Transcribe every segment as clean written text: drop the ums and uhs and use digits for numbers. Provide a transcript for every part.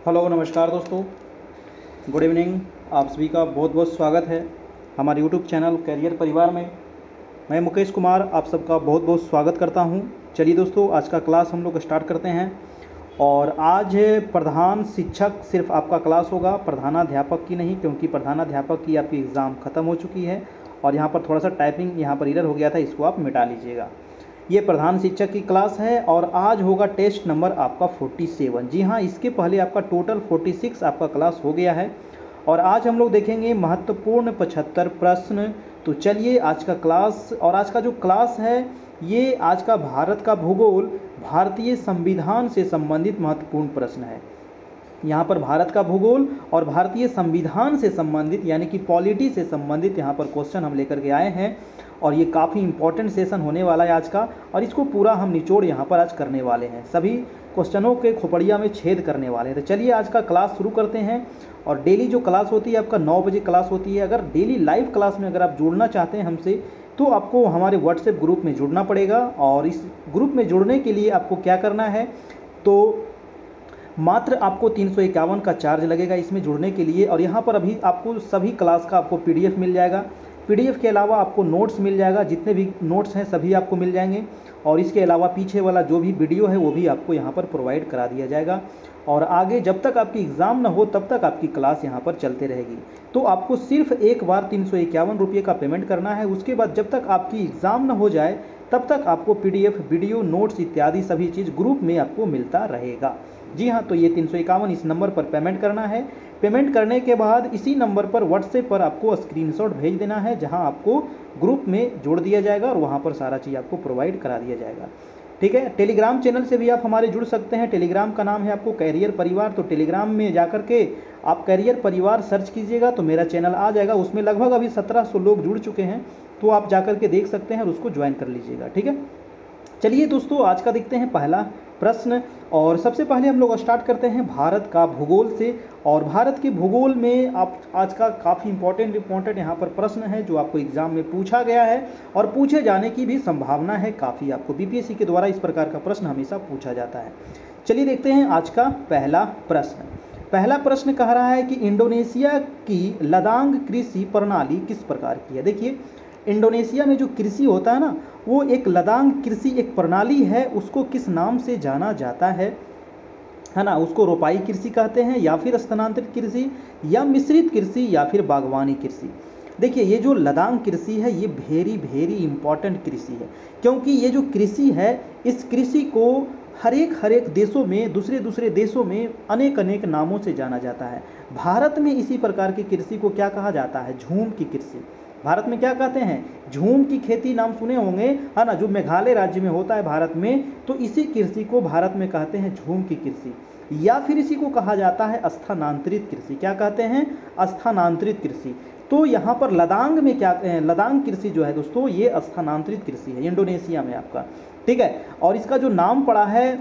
Hello नमस्कार दोस्तों, good evening. आप सभी का बहुत बहुत स्वागत है हमारे यूट्यूब चैनल कैरियर परिवार में। मैं मुकेश कुमार आप सबका बहुत बहुत स्वागत करता हूं। चलिए दोस्तों, आज का क्लास हम लोग स्टार्ट करते हैं। और आज प्रधान शिक्षक सिर्फ आपका क्लास होगा, प्रधानाध्यापक की नहीं, क्योंकि प्रधानाध्यापक की आपकी एग्ज़ाम ख़त्म हो चुकी है। और यहाँ पर थोड़ा सा टाइपिंग यहाँ पर एरर हो गया था, इसको आप मिटा लीजिएगा। ये प्रधान शिक्षक की क्लास है और आज होगा टेस्ट नंबर आपका 47। जी हाँ, इसके पहले आपका टोटल 46 आपका क्लास हो गया है। और आज हम लोग देखेंगे महत्वपूर्ण 75 प्रश्न। तो चलिए आज का क्लास, और आज का जो क्लास है ये आज का भारत का भूगोल, भारतीय संविधान से संबंधित महत्वपूर्ण प्रश्न है। यहाँ पर भारत का भूगोल और भारतीय संविधान से संबंधित यानी कि पॉलिटी से संबंधित यहाँ पर क्वेश्चन हम लेकर के आए हैं। और ये काफ़ी इंपॉर्टेंट सेशन होने वाला है आज का, और इसको पूरा हम निचोड़ यहाँ पर आज करने वाले हैं। सभी क्वेश्चनों के खोपड़िया में छेद करने वाले हैं। तो चलिए आज का क्लास शुरू करते हैं। और डेली जो क्लास होती है आपका 9 बजे क्लास होती है। अगर डेली लाइव क्लास में अगर आप जुड़ना चाहते हैं हमसे, तो आपको हमारे व्हाट्सएप ग्रुप में जुड़ना पड़ेगा। और इस ग्रुप में जुड़ने के लिए आपको क्या करना है, तो मात्र आपको 351 का चार्ज लगेगा इसमें जुड़ने के लिए। और यहाँ पर अभी आपको सभी क्लास का आपको पीडीएफ मिल जाएगा। पीडीएफ के अलावा आपको नोट्स मिल जाएगा, जितने भी नोट्स हैं सभी आपको मिल जाएंगे। और इसके अलावा पीछे वाला जो भी वीडियो है वो भी आपको यहाँ पर प्रोवाइड करा दिया जाएगा। और आगे जब तक आपकी एग्ज़ाम ना हो तब तक आपकी क्लास यहाँ पर चलते रहेगी। तो आपको सिर्फ एक बार 351 रुपये का पेमेंट करना है। उसके बाद जब तक आपकी एग्ज़ाम ना हो जाए तब तक आपको पीडीएफ, वीडियो, नोट्स इत्यादि सभी चीज़ ग्रुप में आपको मिलता रहेगा। जी हाँ, तो ये 351 इस नंबर पर पेमेंट करना है। पेमेंट करने के बाद इसी नंबर पर व्हाट्सएप पर आपको स्क्रीनशॉट भेज देना है, जहां आपको ग्रुप में जोड़ दिया जाएगा और वहां पर सारा चीज़ आपको प्रोवाइड करा दिया जाएगा। ठीक है। टेलीग्राम चैनल से भी आप हमारे जुड़ सकते हैं। टेलीग्राम का नाम है आपको कैरियर परिवार। तो टेलीग्राम में जाकर के आप कैरियर परिवार सर्च कीजिएगा तो मेरा चैनल आ जाएगा। उसमें लगभग अभी 1700 लोग जुड़ चुके हैं, तो आप जाकर के देख सकते हैं और उसको ज्वाइन कर लीजिएगा। ठीक है। चलिए दोस्तों, आज का देखते हैं पहला प्रश्न। और सबसे पहले हम लोग स्टार्ट करते हैं भारत का भूगोल से। और भारत के भूगोल में आप आज का काफ़ी इंपॉर्टेंट यहाँ पर प्रश्न है जो आपको एग्जाम में पूछा गया है और पूछे जाने की भी संभावना है काफ़ी। आपको बीपीएससी के द्वारा इस प्रकार का प्रश्न हमेशा पूछा जाता है। चलिए देखते हैं आज का पहला प्रश्न। पहला प्रश्न कह रहा है कि इंडोनेशिया की लदांग कृषि प्रणाली किस प्रकार की है। देखिए, इंडोनेशिया में जो कृषि होता है ना, वो एक लदांग कृषि एक प्रणाली है। उसको किस नाम से जाना जाता है ना। उसको रोपाई कृषि कहते हैं, या फिर स्थानांतरित कृषि, या मिश्रित कृषि, या फिर बागवानी कृषि। देखिए, ये जो लदांग कृषि है ये वेरी इंपॉर्टेंट कृषि है, क्योंकि ये जो कृषि है इस कृषि को हर एक देशों में, दूसरे देशों में अनेक नामों से जाना जाता है। भारत में इसी प्रकार की कृषि को क्या कहा जाता है, झूम की कृषि। भारत में क्या कहते हैं, झूम की खेती नाम सुने होंगे, है ना, जो मेघालय राज्य में होता है भारत में। तो इसी कृषि को भारत में कहते हैं झूम की कृषि, या फिर इसी को कहा जाता है स्थानांतरित कृषि। क्या कहते हैं, स्थानांतरित कृषि। तो यहाँ पर लदांग में क्या, लदांग कृषि जो है दोस्तों ये स्थानांतरित कृषि है इंडोनेशिया में आपका। ठीक है। और इसका जो नाम पड़ा है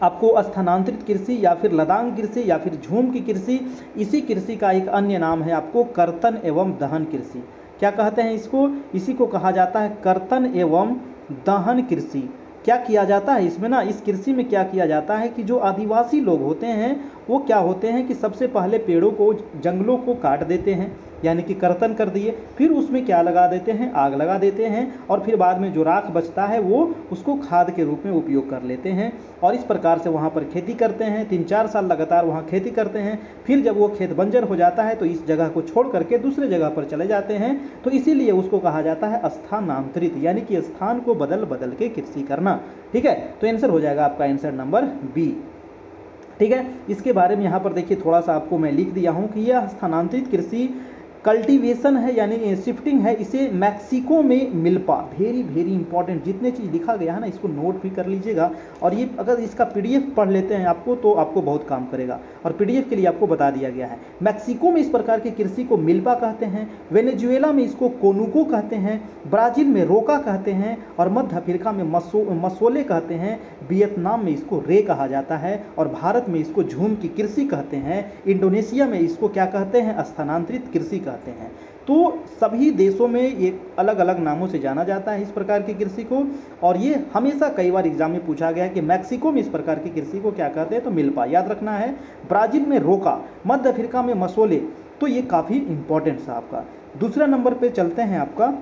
आपको स्थानांतरित कृषि, या फिर लदांग कृषि, या फिर झूम की कृषि। इसी कृषि का एक अन्य नाम है आपको कर्तन एवं दहन कृषि। क्या कहते हैं इसको, इसी को कहा जाता है कर्तन एवं दहन कृषि। क्या किया जाता है इसमें ना, इस कृषि में क्या किया जाता है कि जो आदिवासी लोग होते हैं वो क्या होते हैं कि सबसे पहले पेड़ों को, जंगलों को काट देते हैं, यानी कि कर्तन कर दिए। फिर उसमें क्या लगा देते हैं, आग लगा देते हैं। और फिर बाद में जो राख बचता है वो उसको खाद के रूप में उपयोग कर लेते हैं। और इस प्रकार से वहाँ पर खेती करते हैं, 3-4 साल लगातार वहाँ खेती करते हैं। फिर जब वो खेत बंजर हो जाता है तो इस जगह को छोड़ करके दूसरे जगह पर चले जाते हैं। तो इसीलिए उसको कहा जाता है स्थानांतरित, यानी कि स्थान को बदल बदल के कृषि करना। ठीक है। तो आंसर हो जाएगा आपका आंसर नंबर बी। ठीक है। इसके बारे में यहाँ पर देखिए थोड़ा सा आपको मैं लिख दिया हूँ कि यह स्थानांतरित कृषि कल्टीवेशन है, यानी शिफ्टिंग है। इसे मैक्सिको में मिल्पा, वेरी इंपॉर्टेंट, जितने चीज़ लिखा गया है ना इसको नोट भी कर लीजिएगा। और ये अगर इसका पीडीएफ पढ़ लेते हैं आपको तो आपको बहुत काम करेगा। और पीडीएफ के लिए आपको बता दिया गया है। मैक्सिको में इस प्रकार की कृषि को मिल्पा कहते हैं, वेनेजुएला में इसको कोनुको कहते हैं, ब्राज़ील में रोका कहते हैं, और मध्य अफ्रीका में मसोले कहते हैं, वियतनाम में इसको रे कहा जाता है, और भारत में इसको झूम की कृषि कहते हैं, इंडोनेशिया में इसको क्या कहते हैं, स्थानांतरित कृषि कहते हैं। तो सभी देशों में ये अलग अलग नामों से जाना जाता है इस प्रकार की कृषि को, और ये हमेशा कई बार एग्जाम में पूछा गया है कि मैक्सिको में इस प्रकार की कृषि को क्या कहते हैं, तो मिल्पा याद रखना है। ब्राजील में रोका, मध्य अफ्रीका में मसोले, तो ये काफ़ी इंपॉर्टेंट सा आपका। दूसरा नंबर पे चलते हैं, आपका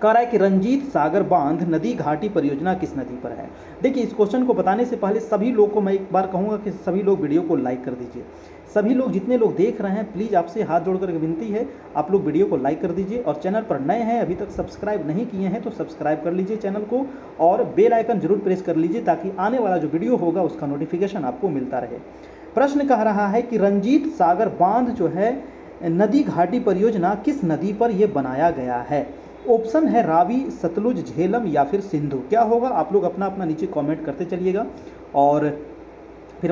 कह रहा है कि रंजीत सागर बांध नदी घाटी परियोजना किस नदी पर है। देखिए, इस क्वेश्चन को बताने से पहले सभी लोग को मैं एक बार कहूँगा कि सभी लोग वीडियो को लाइक कर दीजिए। सभी लोग, जितने लोग देख रहे हैं, प्लीज़ आपसे हाथ जोड़कर विनती है, आप लोग वीडियो को लाइक कर दीजिए, और चैनल पर नए हैं, अभी तक सब्सक्राइब नहीं किए हैं तो सब्सक्राइब कर लीजिए चैनल को, और बेल आइकन जरूर प्रेस कर लीजिए ताकि आने वाला जो वीडियो होगा उसका नोटिफिकेशन आपको मिलता रहे। प्रश्न कह रहा है कि रंजीत सागर बांध जो है नदी घाटी परियोजना किस नदी पर यह बनाया गया है। ऑप्शन है रावी, सतलुज, झेलम या फिर सिंधु। क्या होगा, आप लोग अपना अपना नीचे कमेंट करते चलिएगा, और फिर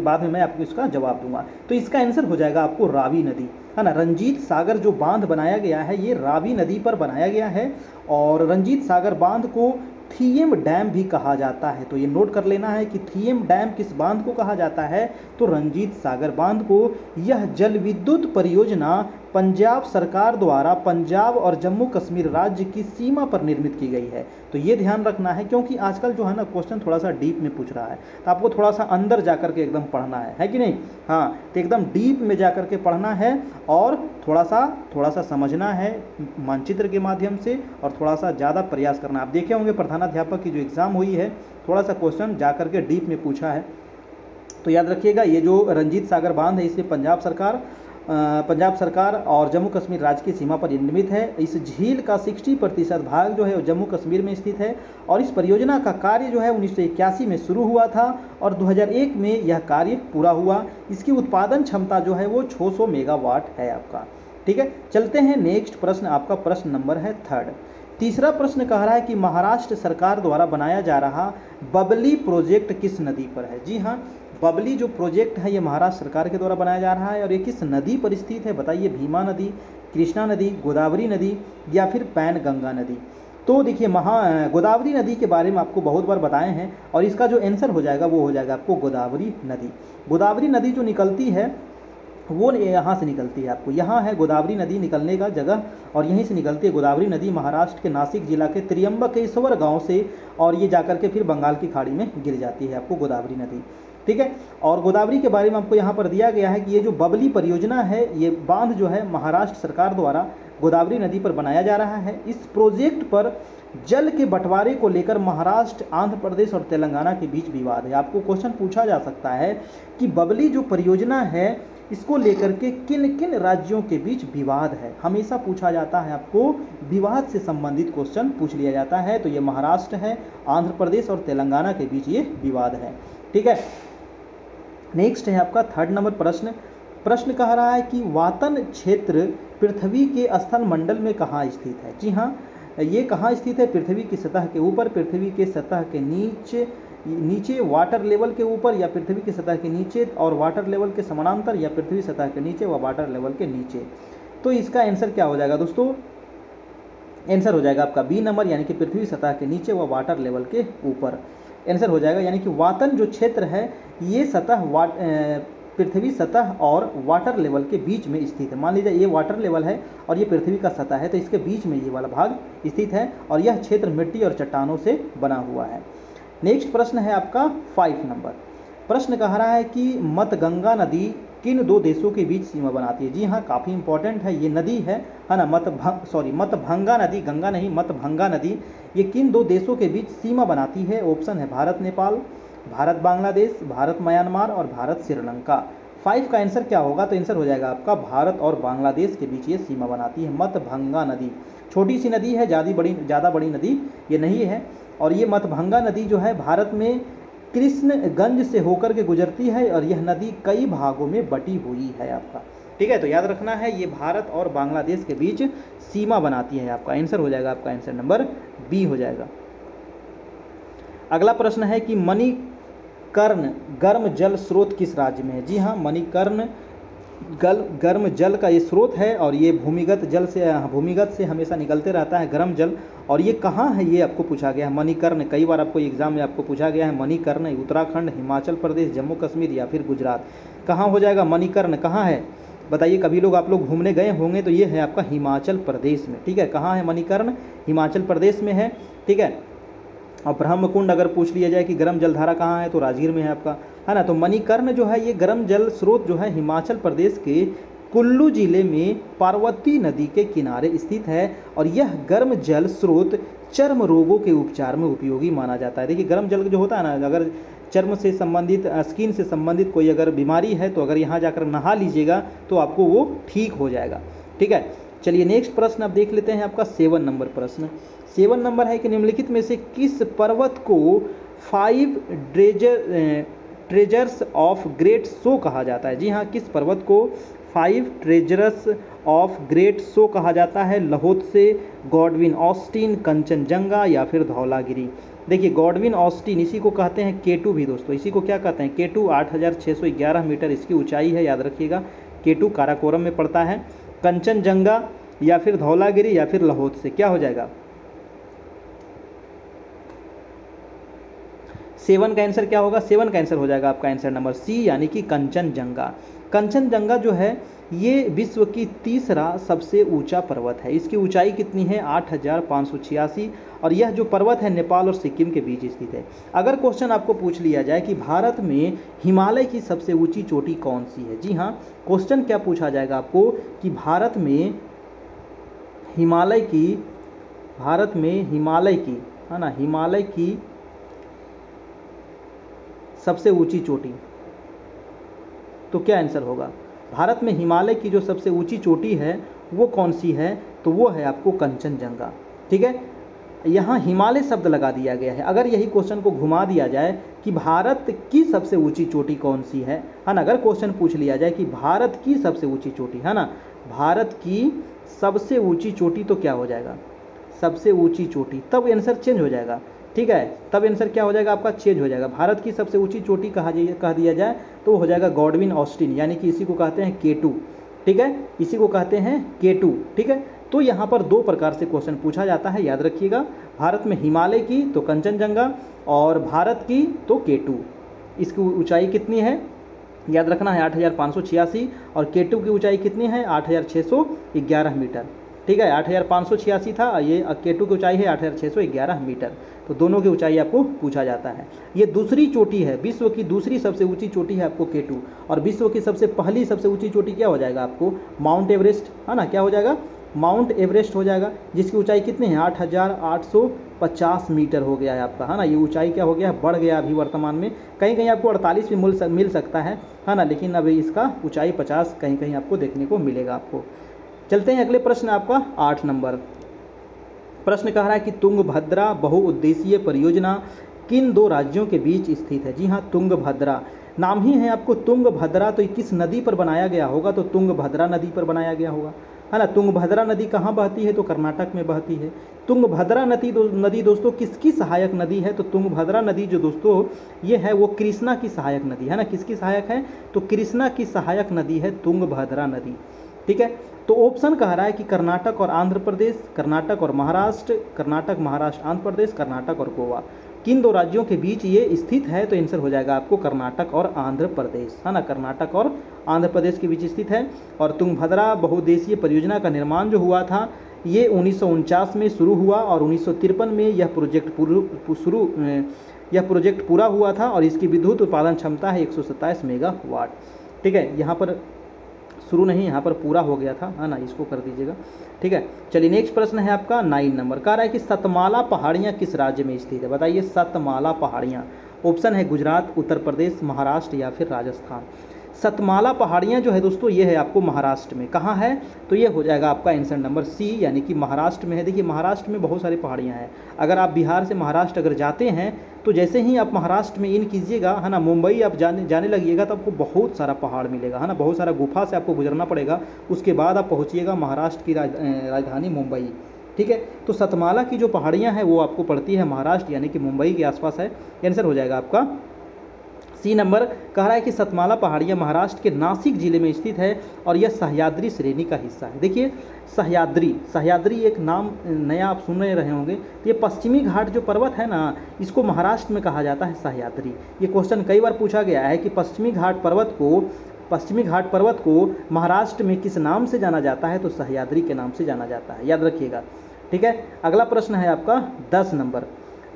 बाद में मैं आपको इसका जवाब दूंगा। तो इसका आंसर हो जाएगा आपको रावी नदी, है ना। रंजीत सागर जो बांध बनाया गया है ये रावी नदी पर बनाया गया है, और रंजीत सागर बांध को थियम डैम भी कहा जाता है। तो ये नोट कर लेना है कि थियम डैम किस बांध को कहा जाता है, तो रंजीत सागर बांध को। यह जल विद्युत परियोजना पंजाब सरकार द्वारा पंजाब और जम्मू कश्मीर राज्य की सीमा पर निर्मित की गई है। तो ये ध्यान रखना है, क्योंकि आजकल जो है ना क्वेश्चन थोड़ा सा डीप में पूछ रहा है, तो आपको थोड़ा सा अंदर जाकर के एकदम पढ़ना है कि नहीं। हाँ, तो एकदम डीप में जाकर के पढ़ना है, और थोड़ा सा समझना है मानचित्र के माध्यम से, और थोड़ा सा ज़्यादा प्रयास करना। आप देखे होंगे प्रधानाध्यापक की जो एग्ज़ाम हुई है, थोड़ा सा क्वेश्चन जा करके डीप में पूछा है। तो याद रखिएगा, ये जो रंजीत सागर बांध है इसे पंजाब सरकार और जम्मू कश्मीर राज्य की सीमा पर निर्मित है। इस झील का 60% भाग जो है वो जम्मू कश्मीर में स्थित है, और इस परियोजना का कार्य जो है 1981 में शुरू हुआ था, और 2001 में यह कार्य पूरा हुआ। इसकी उत्पादन क्षमता जो है वो 600 मेगावाट है आपका। ठीक है, चलते हैं नेक्स्ट प्रश्न, आपका प्रश्न नंबर है 3rd। तीसरा प्रश्न कह रहा है कि महाराष्ट्र सरकार द्वारा बनाया जा रहा बबली प्रोजेक्ट किस नदी पर है। जी हाँ, बबली जो प्रोजेक्ट है ये महाराष्ट्र सरकार के द्वारा बनाया जा रहा है, और ये किस नदी पर स्थित है, बताइए। भीमा नदी, कृष्णा नदी, गोदावरी नदी या फिर पैनगंगा नदी। तो देखिए, गोदावरी नदी के बारे में आपको बहुत बार बताए हैं, और इसका जो आंसर हो जाएगा वो हो जाएगा आपको गोदावरी नदी। गोदावरी नदी जो निकलती है वो यहाँ से निकलती है, आपको यहाँ है गोदावरी नदी निकलने का जगह, और यहीं से निकलती है गोदावरी नदी महाराष्ट्र के नासिक जिला के त्र्यंबकेश्वर गांव से, और ये जाकर के फिर बंगाल की खाड़ी में गिर जाती है आपको गोदावरी नदी। ठीक है, और गोदावरी के बारे में आपको यहाँ पर दिया गया है कि ये जो बबली परियोजना है, ये बांध जो है महाराष्ट्र सरकार द्वारा गोदावरी नदी पर बनाया जा रहा है। इस प्रोजेक्ट पर जल के बंटवारे को लेकर महाराष्ट्र, आंध्र प्रदेश और तेलंगाना के बीच विवाद है। आपको क्वेश्चन पूछा जा सकता है कि बबली जो परियोजना है इसको लेकर के किन किन राज्यों के बीच विवाद है। हमेशा पूछा जाता है, आपको विवाद से संबंधित क्वेश्चन पूछ लिया जाता है। तो ये महाराष्ट्र है, आंध्र प्रदेश और तेलंगाना के बीच ये विवाद है। ठीक है, नेक्स्ट है आपका 3rd नंबर प्रश्न कह रहा है कि वातन क्षेत्र पृथ्वी के स्थल मंडल में कहाँ स्थित है। जी हाँ, ये कहाँ स्थित है, पृथ्वी की सतह के ऊपर, पृथ्वी के सतह के नीचे वाटर लेवल के ऊपर, या पृथ्वी की सतह के नीचे और वाटर लेवल के समानांतर, या पृथ्वी सतह के नीचे व वाटर लेवल के नीचे। तो इसका आंसर क्या हो जाएगा दोस्तों, आंसर हो जाएगा आपका बी नंबर, यानी कि पृथ्वी सतह के नीचे व वाटर लेवल के ऊपर आंसर हो जाएगा। यानी कि वातन जो क्षेत्र है ये पृथ्वी सतह और वाटर लेवल के बीच में स्थित है। मान लीजिए ये वाटर लेवल है और ये पृथ्वी का सतह है, तो इसके बीच में ये वाला भाग स्थित है, और यह क्षेत्र मिट्टी और चट्टानों से बना हुआ है। नेक्स्ट प्रश्न है आपका 5 नंबर। प्रश्न कह रहा है कि मतगंगा नदी किन 2 देशों के बीच सीमा बनाती है। जी हाँ, काफ़ी इंपॉर्टेंट है, ये नदी है ना, मतभंगा नदी, गंगा नहीं, मतभंगा नदी, ये किन 2 देशों के बीच सीमा बनाती है। ऑप्शन है भारत नेपाल, भारत बांग्लादेश, भारत म्यांमार और भारत श्रीलंका। 5 का आंसर क्या होगा, तो आंसर हो जाएगा आपका भारत और बांग्लादेश के बीच ये सीमा बनाती है मतभंगा नदी। छोटी सी नदी है, ज़्यादा बड़ी नदी ये नहीं है, और ये मतभंगा नदी जो है भारत में कृष्णगंज से होकर के गुजरती है, और यह नदी कई भागों में बटी हुई है आपका। ठीक है, तो याद रखना है ये भारत और बांग्लादेश के बीच सीमा बनाती है। आपका आंसर हो जाएगा, आपका आंसर नंबर बी हो जाएगा। अगला प्रश्न है कि मणिकर्ण गर्म जल स्रोत किस राज्य में है। जी हाँ, मणिकर्ण गर्म जल का ये स्रोत है, और ये भूमिगत से हमेशा निकलते रहता है गर्म जल। और ये कहाँ है, ये आपको पूछा गया है। मणिकर्ण कई बार आपको एग्जाम में आपको पूछा गया है। मणिकर्ण उत्तराखंड, हिमाचल प्रदेश, जम्मू कश्मीर या फिर गुजरात। कहाँ हो जाएगा, मणिकर्ण कहाँ है, बताइए, कभी लोग आप लोग घूमने गए होंगे, तो ये है आपका हिमाचल प्रदेश में, ठीक है। कहाँ है मणिकर्ण? हिमाचल प्रदेश में है, ठीक है। और ब्रह्मकुंड अगर पूछ लिया जाए कि गर्म जलधारा कहाँ है, तो राजगीर में है आपका, है ना। तो मणिकर्ण जो है ये गर्म जल स्रोत जो है हिमाचल प्रदेश के कुल्लू जिले में पार्वती नदी के किनारे स्थित है। और यह गर्म जल स्रोत चर्म रोगों के उपचार में उपयोगी माना जाता है। देखिए, गर्म जल जो होता है ना, अगर चर्म से संबंधित, स्किन से संबंधित कोई अगर बीमारी है, तो अगर यहाँ जाकर नहा लीजिएगा तो आपको वो ठीक हो जाएगा, ठीक है। चलिए नेक्स्ट प्रश्न आप देख लेते हैं, आपका 7 नंबर प्रश्न। 7 नंबर है कि निम्नलिखित में से किस पर्वत को 5 ट्रेजर्स ऑफ ग्रेट शो कहा जाता है? जी हाँ, किस पर्वत को 5 ट्रेजर्स ऑफ ग्रेट शो कहा जाता है? लहोत्से, गॉडविन ऑस्टिन, कंचनजंगा या फिर धौलागिरी। देखिए, गॉडविन ऑस्टिन, इसी को कहते हैं केटू भी दोस्तों, इसी को क्या कहते हैं? केटू। 8611 मीटर इसकी ऊंचाई है, याद रखिएगा। केटू काराकोरम में पड़ता है। कंचनजंगा या फिर धौलागिरी या फिर लहोत्से, क्या हो जाएगा? 7 का आंसर क्या होगा? 7 का आंसर हो जाएगा आपका आंसर नंबर सी, यानी कि कंचनजंगा। कंचनजंगा जो है ये विश्व की तीसरा सबसे ऊंचा पर्वत है। इसकी ऊंचाई कितनी है? 8586। और यह जो पर्वत है नेपाल और सिक्किम के बीच स्थित है। अगर क्वेश्चन आपको पूछ लिया जाए कि भारत में हिमालय की सबसे ऊंची चोटी कौन सी है? जी हाँ, क्वेश्चन क्या पूछा जाएगा आपको कि भारत में हिमालय की, है ना, हिमालय की सबसे ऊंची चोटी, तो क्या आंसर होगा? भारत में हिमालय की जो सबसे ऊंची चोटी है वो कौन सी है? तो वो है आपको कंचनजंगा, ठीक है। यहाँ हिमालय शब्द लगा दिया गया है। अगर यही क्वेश्चन को घुमा दिया जाए कि भारत की सबसे ऊंची चोटी कौन सी है ना, अगर क्वेश्चन पूछ लिया जाए कि भारत की सबसे ऊंची चोटी, है ना, भारत की सबसे ऊंची चोटी, तो क्या हो जाएगा? सबसे ऊंची चोटी, तब आंसर चेंज हो जाएगा, ठीक है। तब आंसर क्या हो जाएगा आपका? चेंज हो जाएगा। भारत की सबसे ऊंची चोटी कह दिया जाए तो हो जाएगा गॉडविन ऑस्टिन, यानी कि इसी को कहते हैं केटू, ठीक है, इसी को कहते हैं केटू, ठीक है। तो यहाँ पर 2 प्रकार से क्वेश्चन पूछा जाता है, याद रखिएगा। भारत में हिमालय की तो कंचनजंगा, और भारत की तो केटू। इसकी ऊंचाई कितनी है? याद रखना है 8586। और केटू की ऊंचाई कितनी है? 8611 मीटर, ठीक है। 8586 था, ये केटू की ऊंचाई है 8611 मीटर। तो दोनों की ऊंचाई आपको पूछा जाता है। ये दूसरी चोटी है, विश्व की दूसरी सबसे ऊंची चोटी है आपको केटू। और विश्व की सबसे ऊंची चोटी क्या हो जाएगा आपको? माउंट एवरेस्ट, है ना, क्या हो जाएगा? माउंट एवरेस्ट हो जाएगा, जिसकी ऊंचाई कितनी है? 8850 मीटर हो गया है आपका, है ना। ये ऊंचाई क्या हो गया? बढ़ गया अभी वर्तमान में। कहीं कहीं आपको 48 भी मिल सकता है ना, लेकिन अभी इसका ऊंचाई 50 कहीं कहीं आपको देखने को मिलेगा आपको। चलते हैं अगले प्रश्न, आपका 8 नंबर प्रश्न कह रहा है कि तुंगभद्रा बहुउद्देशीय परियोजना किन 2 राज्यों के बीच स्थित है? जी हाँ, तुंगभद्रा नाम ही है आपको तुंगभद्रा, तो किस नदी पर बनाया गया होगा? तो तुंगभद्रा नदी पर बनाया गया होगा, है ना। तुंगभद्रा नदी कहाँ बहती है? तो कर्नाटक में बहती है। तुंगभद्रा नदी दोस्तों किसकी सहायक नदी है? तो तुंगभद्रा नदी जो दोस्तों ये है वो कृष्णा की सहायक नदी है ना। किसकी सहायक है? तो कृष्णा की सहायक नदी है तुंगभद्रा नदी, ठीक है। तो ऑप्शन कह रहा है कि कर्नाटक और आंध्र प्रदेश, कर्नाटक और महाराष्ट्र, कर्नाटक, महाराष्ट्र, आंध्र प्रदेश, कर्नाटक और गोवा, किन 2 राज्यों के बीच ये स्थित है? तो आंसर हो जाएगा आपको कर्नाटक और आंध्र प्रदेश, है ना, कर्नाटक और आंध्र प्रदेश के बीच स्थित है। और तुंगभद्रा बहुउद्देशीय परियोजना का निर्माण जो हुआ था ये 1949 में शुरू हुआ, और 1953 में यह प्रोजेक्ट पूरा हुआ था। और इसकी विद्युत उत्पादन क्षमता है 127 मेगावाट, ठीक है। यहाँ पर शुरू नहीं, यहाँ पर पूरा हो गया था, है ना, इसको कर दीजिएगा, ठीक है। चलिए नेक्स्ट प्रश्न है आपका 9 नंबर, कह रहा है कि सतमाला पहाड़ियाँ किस राज्य में स्थित है? बताइए, सतमाला पहाड़ियाँ। ऑप्शन है गुजरात, उत्तर प्रदेश, महाराष्ट्र या फिर राजस्थान। सतमाला पहाड़ियाँ जो है दोस्तों ये है आपको महाराष्ट्र में। कहाँ है? तो ये हो जाएगा आपका आंसर नंबर सी, यानी कि महाराष्ट्र में है। देखिए, महाराष्ट्र में बहुत सारी पहाड़ियाँ हैं। अगर आप बिहार से महाराष्ट्र अगर जाते हैं तो जैसे ही आप महाराष्ट्र में इन कीजिएगा, है ना, मुंबई आप जाने लगिएगा तो आपको बहुत सारा पहाड़ मिलेगा, है ना, बहुत सारा गुफा से आपको गुजरना पड़ेगा। उसके बाद आप पहुँचिएगा महाराष्ट्र की राजधानी मुंबई, ठीक है। तो सतमाला की जो पहाड़ियाँ हैं वो आपको पड़ती है महाराष्ट्र, यानी कि मुंबई के आसपास है। आंसर हो जाएगा आपका सी नंबर। कह रहा है कि सतमाला पहाड़ियाँ महाराष्ट्र के नासिक जिले में स्थित है और यह सह्याद्री श्रेणी का हिस्सा है। देखिए, सह्याद्री एक नाम नया आप सुन रहे होंगे। ये पश्चिमी घाट जो पर्वत है ना, इसको महाराष्ट्र में कहा जाता है सह्याद्री। ये क्वेश्चन कई बार पूछा गया है कि पश्चिमी घाट पर्वत को पश्चिमी घाट पर्वत को महाराष्ट्र में किस नाम से जाना जाता है? तो सह्याद्री के नाम से जाना जाता है, याद रखिएगा। ठीक है, अगला प्रश्न है आपका 10 नंबर।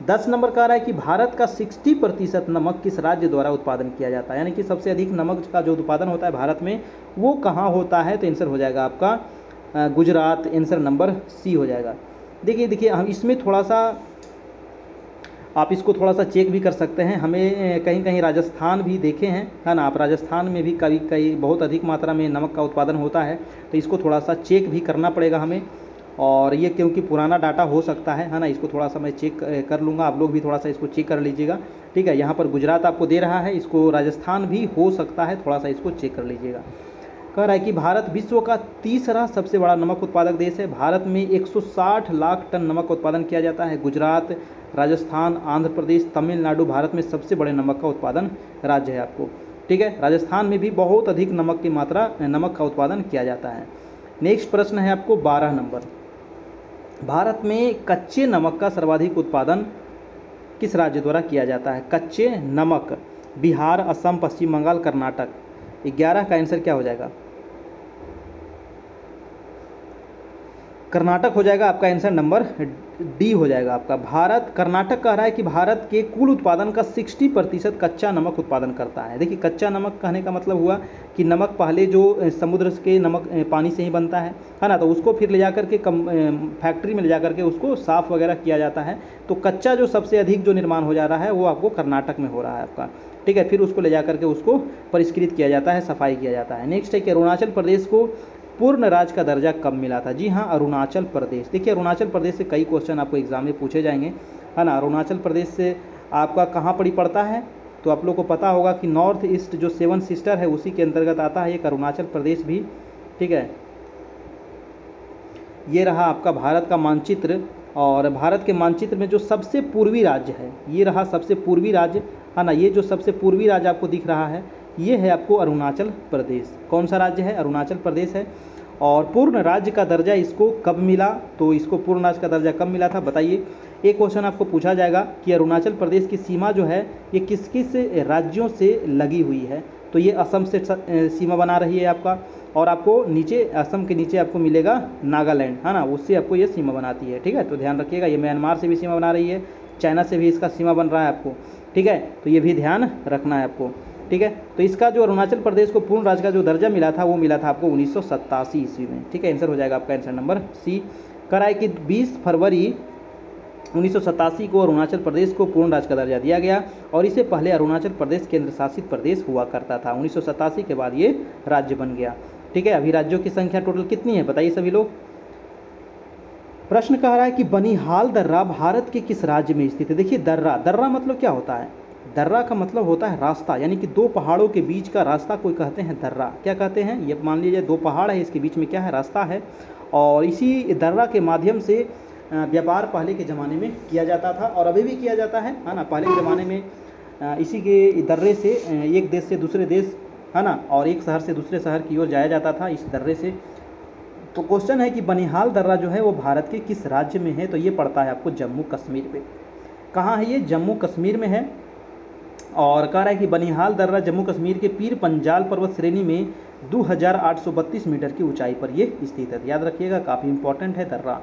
10 नंबर कह रहा है कि भारत का 60% नमक किस राज्य द्वारा उत्पादन किया जाता है? यानी कि सबसे अधिक नमक का जो उत्पादन होता है भारत में वो कहाँ होता है? तो आंसर हो जाएगा आपका गुजरात, आंसर नंबर सी हो जाएगा। देखिए हम इसमें थोड़ा सा आप इसको थोड़ा सा चेक भी कर सकते हैं। हमें कहीं कहीं राजस्थान भी देखे हैं, है ना, आप राजस्थान में भी कई बहुत अधिक मात्रा में नमक का उत्पादन होता है, तो इसको थोड़ा सा चेक भी करना पड़ेगा हमें। और ये क्योंकि पुराना डाटा हो सकता है ना, इसको थोड़ा सा मैं चेक कर लूँगा, आप लोग भी थोड़ा सा इसको चेक कर लीजिएगा। ठीक है, यहाँ पर गुजरात आपको दे रहा है, इसको राजस्थान भी हो सकता है, थोड़ा सा इसको चेक कर लीजिएगा। कह रहा है कि भारत विश्व का तीसरा सबसे बड़ा नमक उत्पादक देश है। भारत में 160 लाख टन नमक उत्पादन किया जाता है। गुजरात, राजस्थान, आंध्र प्रदेश, तमिलनाडु भारत में सबसे बड़े नमक का उत्पादन राज्य है आपको। ठीक है, राजस्थान में भी बहुत अधिक नमक का उत्पादन किया जाता है। नेक्स्ट प्रश्न है आपको 12 नंबर। भारत में कच्चे नमक का सर्वाधिक उत्पादन किस राज्य द्वारा किया जाता है? कच्चे नमक, बिहार, असम, पश्चिम बंगाल, कर्नाटक। 11 का आंसर क्या हो जाएगा? कर्नाटक हो जाएगा आपका आंसर, नंबर डी हो जाएगा आपका। कर्नाटक कह रहा है कि भारत के कुल उत्पादन का 60% कच्चा नमक उत्पादन करता है। देखिए, कच्चा नमक कहने का मतलब हुआ कि नमक पहले जो समुद्र के पानी से ही बनता है ना, तो उसको फिर ले जाकर के फैक्ट्री में ले जाकर के उसको साफ़ वगैरह किया जाता है। तो कच्चा जो सबसे अधिक जो निर्माण हो जा रहा है वो आपको कर्नाटक में हो रहा है आपका। ठीक है, फिर उसको ले जाकर के उसको परिष्कृत किया जाता है, सफाई किया जाता है। नेक्स्ट है कि अरुणाचल प्रदेश को पूर्ण राज्य का दर्जा कब मिला था? जी हाँ, अरुणाचल प्रदेश। देखिए, अरुणाचल प्रदेश से कई क्वेश्चन आपको एग्जाम में पूछे जाएंगे, है ना। अरुणाचल प्रदेश से आपका कहाँ पड़ता है? तो आप लोग को पता होगा कि नॉर्थ ईस्ट जो 7 सिस्टर है उसी के अंतर्गत आता है एक अरुणाचल प्रदेश भी। ठीक है, ये रहा आपका भारत का मानचित्र, और भारत के मानचित्र में जो सबसे पूर्वी राज्य है ये रहा सबसे पूर्वी राज्य, है ना। ये जो सबसे पूर्वी राज्य आपको दिख रहा है ये है आपको अरुणाचल प्रदेश। कौन सा राज्य है? अरुणाचल प्रदेश है। और पूर्ण राज्य का दर्जा इसको कब मिला? तो इसको पूर्ण राज्य का दर्जा कब मिला था बताइए। एक क्वेश्चन आपको पूछा जाएगा कि अरुणाचल प्रदेश की सीमा जो है ये किस किस राज्यों से लगी हुई है? तो ये असम से सीमा बना रही है आपका, और आपको नीचे असम के नीचे आपको मिलेगा नागालैंड, है ना, उससे आपको ये सीमा बनाती है। ठीक है, तो ध्यान रखिएगा। ये म्यांमार से भी सीमा बना रही है, चाइना से भी इसका सीमा बन रहा है आपको। ठीक है, तो ये भी ध्यान रखना है आपको। ठीक है, तो इसका जो अरुणाचल प्रदेश को पूर्ण राज्य का जो दर्जा मिला था वो मिला था आपको 1987 ईस्वी में। ठीक है, आंसर हो जाएगा आपका आंसर नंबर सी। कराए कि 20 फरवरी 1987 को अरुणाचल प्रदेश को पूर्ण राज्य का दर्जा दिया गया, और इससे पहले अरुणाचल प्रदेश केंद्र शासित प्रदेश हुआ करता था। 1987 के बाद ये राज्य बन गया। ठीक है, अभी राज्यों की संख्या टोटल कितनी है बताइए सभी लोग। प्रश्न कह रहा है कि बनिहाल दर्रा भारत के किस राज्य में स्थित है? देखिए, दर्रा मतलब क्या होता है? दर्रा का मतलब होता है रास्ता, यानी कि दो पहाड़ों के बीच का रास्ता कोई कहते हैं दर्रा। क्या कहते हैं? ये मान लीजिए दो पहाड़ है, इसके बीच में क्या है? रास्ता है, और इसी दर्रा के माध्यम से व्यापार पहले के ज़माने में किया जाता था, और अभी भी किया जाता है ना। पहले के ज़माने में इसी के दर्रे से एक देश से दूसरे देश, है ना, और एक शहर से दूसरे शहर की ओर जाया जाता था इस दर्रे से। तो क्वेश्चन है कि बनिहाल दर्रा जो है वो भारत के किस राज्य में है? तो ये पड़ता है आपको जम्मू कश्मीर में। कहाँ है ये? जम्मू कश्मीर में है। और कह रहा है कि बनिहाल दर्रा जम्मू कश्मीर के पीर पंजाल पर्वत श्रेणी में 2832 मीटर की ऊंचाई पर ये स्थित है। याद रखिएगा, काफ़ी इंपॉर्टेंट है दर्रा।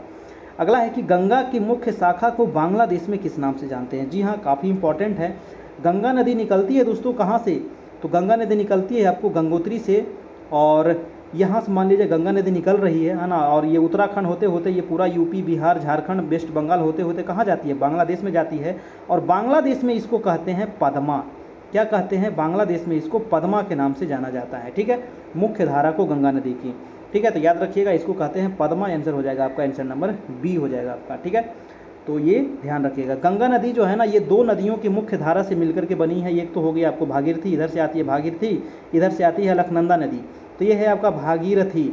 अगला है कि गंगा की मुख्य शाखा को बांग्लादेश में किस नाम से जानते हैं? जी हाँ, काफ़ी इंपॉर्टेंट है। गंगा नदी निकलती है दोस्तों कहाँ से? तो गंगा नदी निकलती है आपको गंगोत्री से, और यहाँ से मान लीजिए गंगा नदी निकल रही है ना, और ये उत्तराखंड होते होते ये पूरा यूपी, बिहार, झारखंड, वेस्ट बंगाल होते होते कहाँ जाती है? बांग्लादेश में जाती है। और बांग्लादेश में इसको कहते हैं पद्मा। क्या कहते हैं? बांग्लादेश में इसको पद्मा के नाम से जाना जाता है। ठीक है, मुख्य धारा को गंगा नदी की। ठीक है, तो याद रखिएगा, इसको कहते हैं पद्मा। आंसर हो जाएगा आपका, आंसर नंबर बी हो जाएगा आपका। ठीक है, तो ये ध्यान रखिएगा। गंगा नदी जो है ना, ये दो नदियों की मुख्य धारा से मिलकर के बनी है। एक तो हो गई आपको भागीरथी, इधर से आती है भागीरथी, इधर से आती है अलकनंदा नदी। तो ये है आपका भागीरथी,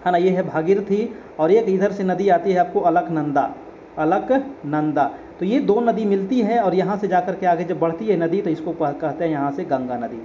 है ना, ये है भागीरथी, और एक इधर से नदी आती है आपको अलकनंदा। तो ये दो नदी मिलती है, और यहाँ से जाकर के आगे जब बढ़ती है नदी तो इसको कहते हैं यहाँ से गंगा नदी।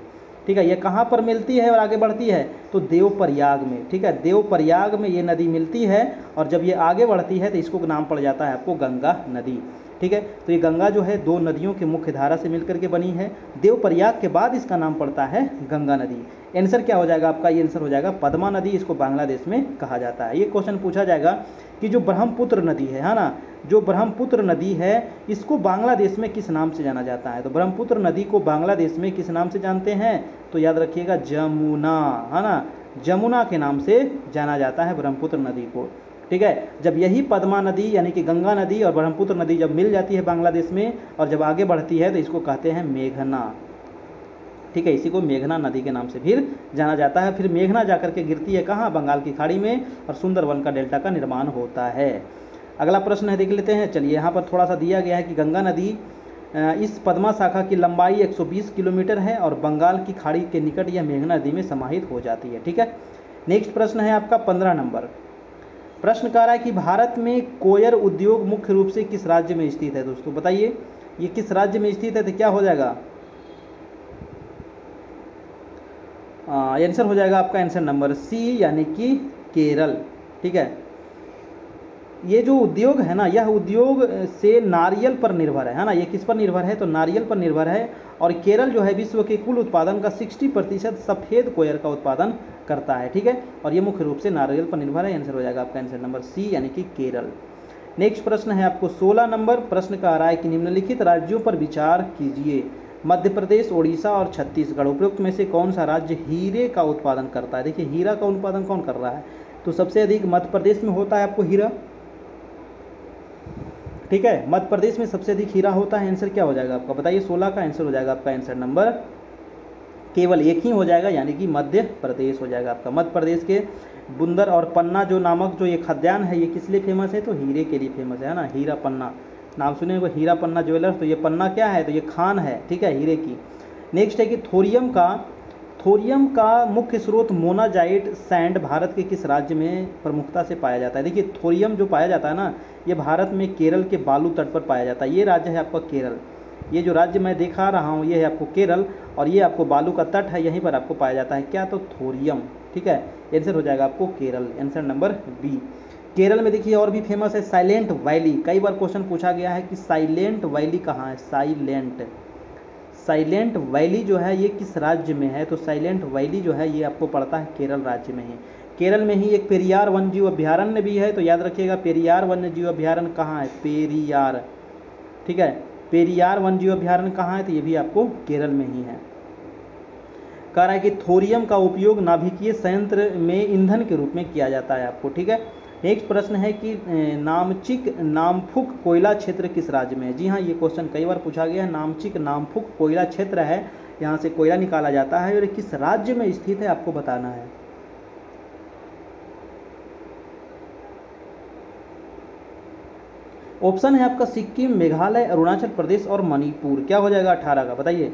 ठीक है, ये कहाँ पर मिलती है और आगे बढ़ती है? तो देवप्रयाग में। ठीक है, देवप्रयाग में ये नदी मिलती है, और जब ये आगे बढ़ती है तो इसको नाम पड़ जाता है आपको गंगा नदी। ठीक है, तो ये गंगा जो है 2 नदियों की मुख्य धारा से मिलकर के बनी है। देवप्रयाग के बाद इसका नाम पड़ता है गंगा नदी। आंसर क्या हो जाएगा आपका, ये आंसर हो जाएगा पद्मा नदी, इसको बांग्लादेश में कहा जाता है। ये क्वेश्चन पूछा जाएगा कि जो ब्रह्मपुत्र नदी है ना, जो ब्रह्मपुत्र नदी है इसको बांग्लादेश में किस नाम से जाना जाता है। तो ब्रह्मपुत्र नदी को बांग्लादेश में किस नाम से जानते हैं, तो याद रखिएगा जमुना, है ना, जमुना के नाम से जाना जाता है ब्रह्मपुत्र नदी को। ठीक है, जब यही पद्मा नदी यानी कि गंगा नदी और ब्रह्मपुत्र नदी जब मिल जाती है बांग्लादेश में और जब आगे बढ़ती है तो इसको कहते हैं मेघना। ठीक है, इसी को मेघना नदी के नाम से फिर जाना जाता है। फिर मेघना जाकर के गिरती है कहाँ, बंगाल की खाड़ी में, और सुंदरवन का डेल्टा का निर्माण होता है। अगला प्रश्न है, देख लेते हैं। चलिए, यहाँ पर थोड़ा सा दिया गया है कि गंगा नदी इस पद्मा शाखा की लंबाई 120 किलोमीटर है और बंगाल की खाड़ी के निकट यह मेघना नदी में समाहित हो जाती है। ठीक है, नेक्स्ट प्रश्न है आपका 15 नंबर। प्रश्न कह रहा है कि भारत में कोयर उद्योग मुख्य रूप से किस राज्य में स्थित है। दोस्तों बताइए, ये किस राज्य में स्थित है, तो क्या हो जाएगा, आंसर हो जाएगा आपका आंसर नंबर सी, यानी कि केरल। ठीक है, ये जो उद्योग है ना, यह उद्योग से नारियल पर निर्भर है ना, ये किस पर निर्भर है, तो नारियल पर निर्भर है। और केरल जो है विश्व के कुल उत्पादन का 60% सफ़ेद कोयर का उत्पादन करता है। ठीक है, और ये मुख्य रूप से नारियल पर निर्भर है। आंसर हो जाएगा आपका आंसर नंबर सी, यानी कि केरल। नेक्स्ट प्रश्न है आपको 16 नंबर। प्रश्न का आ रहा है कि निम्नलिखित राज्यों पर विचार कीजिए, मध्य प्रदेश, ओडिशा और छत्तीसगढ़ उपरोक्त में से कौन सा राज्य हीरे का उत्पादन करता है। देखिए, हीरा का उत्पादन कौन कर रहा है, तो सबसे अधिक मध्य प्रदेश में होता है आपको हीरा। ठीक है, मध्य प्रदेश में सबसे अधिक हीरा होता है। आंसर क्या हो जाएगा आपका, बताइए। 16 का आंसर हो जाएगा आपका आंसर नंबर केवल एक ही हो जाएगा, यानी कि मध्य प्रदेश हो जाएगा आपका। मध्य प्रदेश के बुंदर और पन्ना जो नामक जो ये खाद्यान्न है, ये किस लिए फेमस है, तो हीरे के लिए फेमस है ना, हीरा पन्ना नाम सुने वो, हीरा पन्ना ज्वेलर्स। तो ये पन्ना क्या है, तो ये खान है। ठीक है, हीरे की। नेक्स्ट है कि थोरियम का मुख्य स्रोत मोनाजाइट सैंड भारत के किस राज्य में प्रमुखता से पाया जाता है। देखिए, थोरियम जो पाया जाता है ना, ये भारत में केरल के बालू तट पर पाया जाता है। ये राज्य है आपका केरल, ये जो राज्य मैं दिखा रहा हूँ ये है आपको केरल, और ये आपको बालू का तट है, यहीं पर आपको पाया जाता है क्या, तो थोरियम। ठीक है, आंसर हो जाएगा आपको Kerala, answer number B. Kerala में देखिए और भी फेमस है साइलेंट वैली। कई बार क्वेश्चन पूछा गया है कि साइलेंट वैली कहाँ है, साइलेंट वैली जो है ये किस राज्य में है, तो साइलेंट वैली जो है ये आपको पड़ता है केरल राज्य में ही। केरल में ही एक पेरियार वन्यजीव अभ्यारण्य भी है, तो याद रखिएगा पेरियार वन्यजीव अभ्यारण्य कहाँ है, पेरियार। ठीक है, पेरियार वन्यजीव अभ्यारण्य कहाँ है, तो ये भी आपको केरल में ही है। कह रहा है कि थोरियम का उपयोग नाभिकीय संयंत्र में ईंधन के रूप में किया जाता है आपको। ठीक है, नेक्स्ट प्रश्न है कि नामचिक नामफुक कोयला क्षेत्र किस राज्य में है। जी हाँ, ये क्वेश्चन कई बार पूछा गया है। नामचिक नामफुक कोयला क्षेत्र है, यहाँ से कोयला निकाला जाता है, और किस राज्य में स्थित है आपको बताना है। ऑप्शन है आपका सिक्किम, मेघालय, अरुणाचल प्रदेश और मणिपुर। क्या हो जाएगा 18 का, बताइए।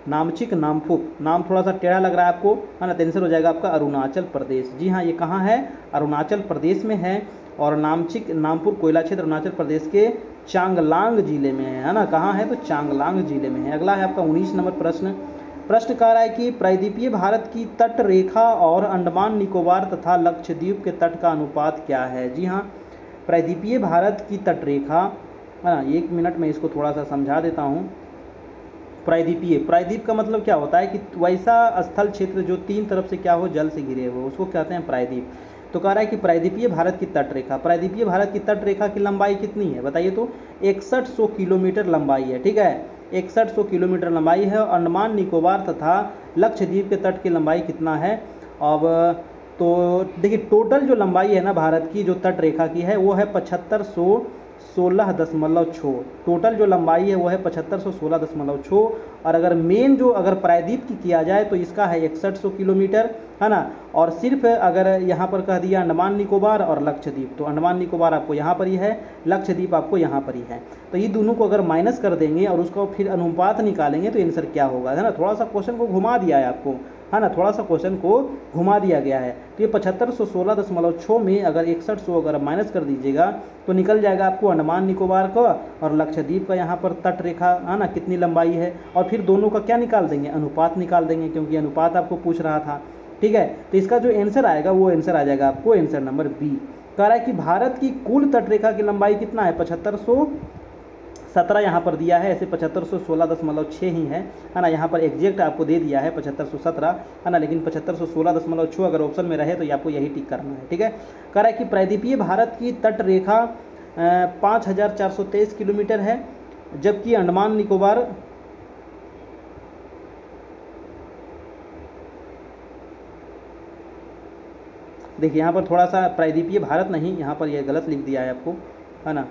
नामचिक नामफुक, नाम थोड़ा सा टेढ़ा लग रहा है आपको, है ना, तो आंसर हो जाएगा आपका अरुणाचल प्रदेश। जी हाँ, ये कहाँ है, अरुणाचल प्रदेश में है। और नामचिक नामपुर कोयला क्षेत्र अरुणाचल प्रदेश के चांगलांग जिले में है ना, कहाँ है, तो चांगलांग जिले में है। अगला है आपका 19 नंबर प्रश्न। प्रश्न कह रहा है कि प्रायद्वीपीय भारत की तट रेखा और अंडमान निकोबार तथा लक्षद्वीप के तट का अनुपात क्या है। जी हाँ, प्रायद्वीपीय भारत की तट रेखा, है ना, 1 मिनट में इसको थोड़ा सा समझा देता हूँ। प्रायद्वीप का मतलब क्या होता है कि वैसा स्थल क्षेत्र जो 3 तरफ से क्या हो, जल से घिरे हुए, उसको कहते हैं प्रायद्वीप। तो कह रहा है कि प्रायद्वीपीय भारत की तट रेखा, प्रायद्वीपीय भारत की तट रेखा की लंबाई कितनी है, बताइए तो। 6100 किलोमीटर लंबाई है। ठीक है, 6100 किलोमीटर लंबाई है। अंडमान निकोबार तथा लक्षद्वीप के तट की लंबाई कितना है। अब तो देखिए, टोटल जो लंबाई है ना भारत की जो तट रेखा की है वो है 7516.6। टोटल जो लंबाई है वो है 7516.6। और अगर मेन जो अगर प्रायद्वीप की किया जाए तो इसका है 6100 किलोमीटर, है ना। और सिर्फ अगर यहाँ पर कह दिया अंडमान निकोबार और लक्षद्वीप, तो अंडमान निकोबार आपको यहाँ पर ही है, लक्षद्वीप आपको यहाँ पर ही है। तो ये दोनों को अगर माइनस कर देंगे और उसको फिर अनुपात निकालेंगे तो आंसर क्या होगा, है ना। थोड़ा सा क्वेश्चन को घुमा दिया है आपको, है ना, थोड़ा सा क्वेश्चन को घुमा दिया गया है। तो ये 7516.6 में अगर 6100 अगर माइनस कर दीजिएगा तो निकल जाएगा आपको अंडमान निकोबार का और लक्षद्वीप का यहाँ पर तट रेखा, है ना, कितनी लंबाई है। और फिर दोनों का क्या निकाल देंगे, अनुपात निकाल देंगे, क्योंकि अनुपात आपको पूछ रहा था। ठीक है, तो इसका जो आंसर आएगा वो आंसर आ जाएगा आपको आंसर नंबर बी, कह रहा है कि भारत की कुल तटरेखा की लंबाई कितना है, 7517 यहाँ पर दिया है, ऐसे 7516.6 ही है ना। यहाँ पर एग्जैक्ट आपको दे दिया है 7517 है ना, लेकिन 7516.6 अगर ऑप्शन में रहे तो आपको यही टिक करना है, ठीक है। कह रहा है कि प्रायद्वीपीय भारत की तटरेखा 5423 किलोमीटर है, जबकि अंडमान निकोबार देखिए यहाँ पर थोड़ा सा प्रायद्वीपीय भारत नहीं, यहाँ पर यह गलत लिख दिया है आपको, है ना।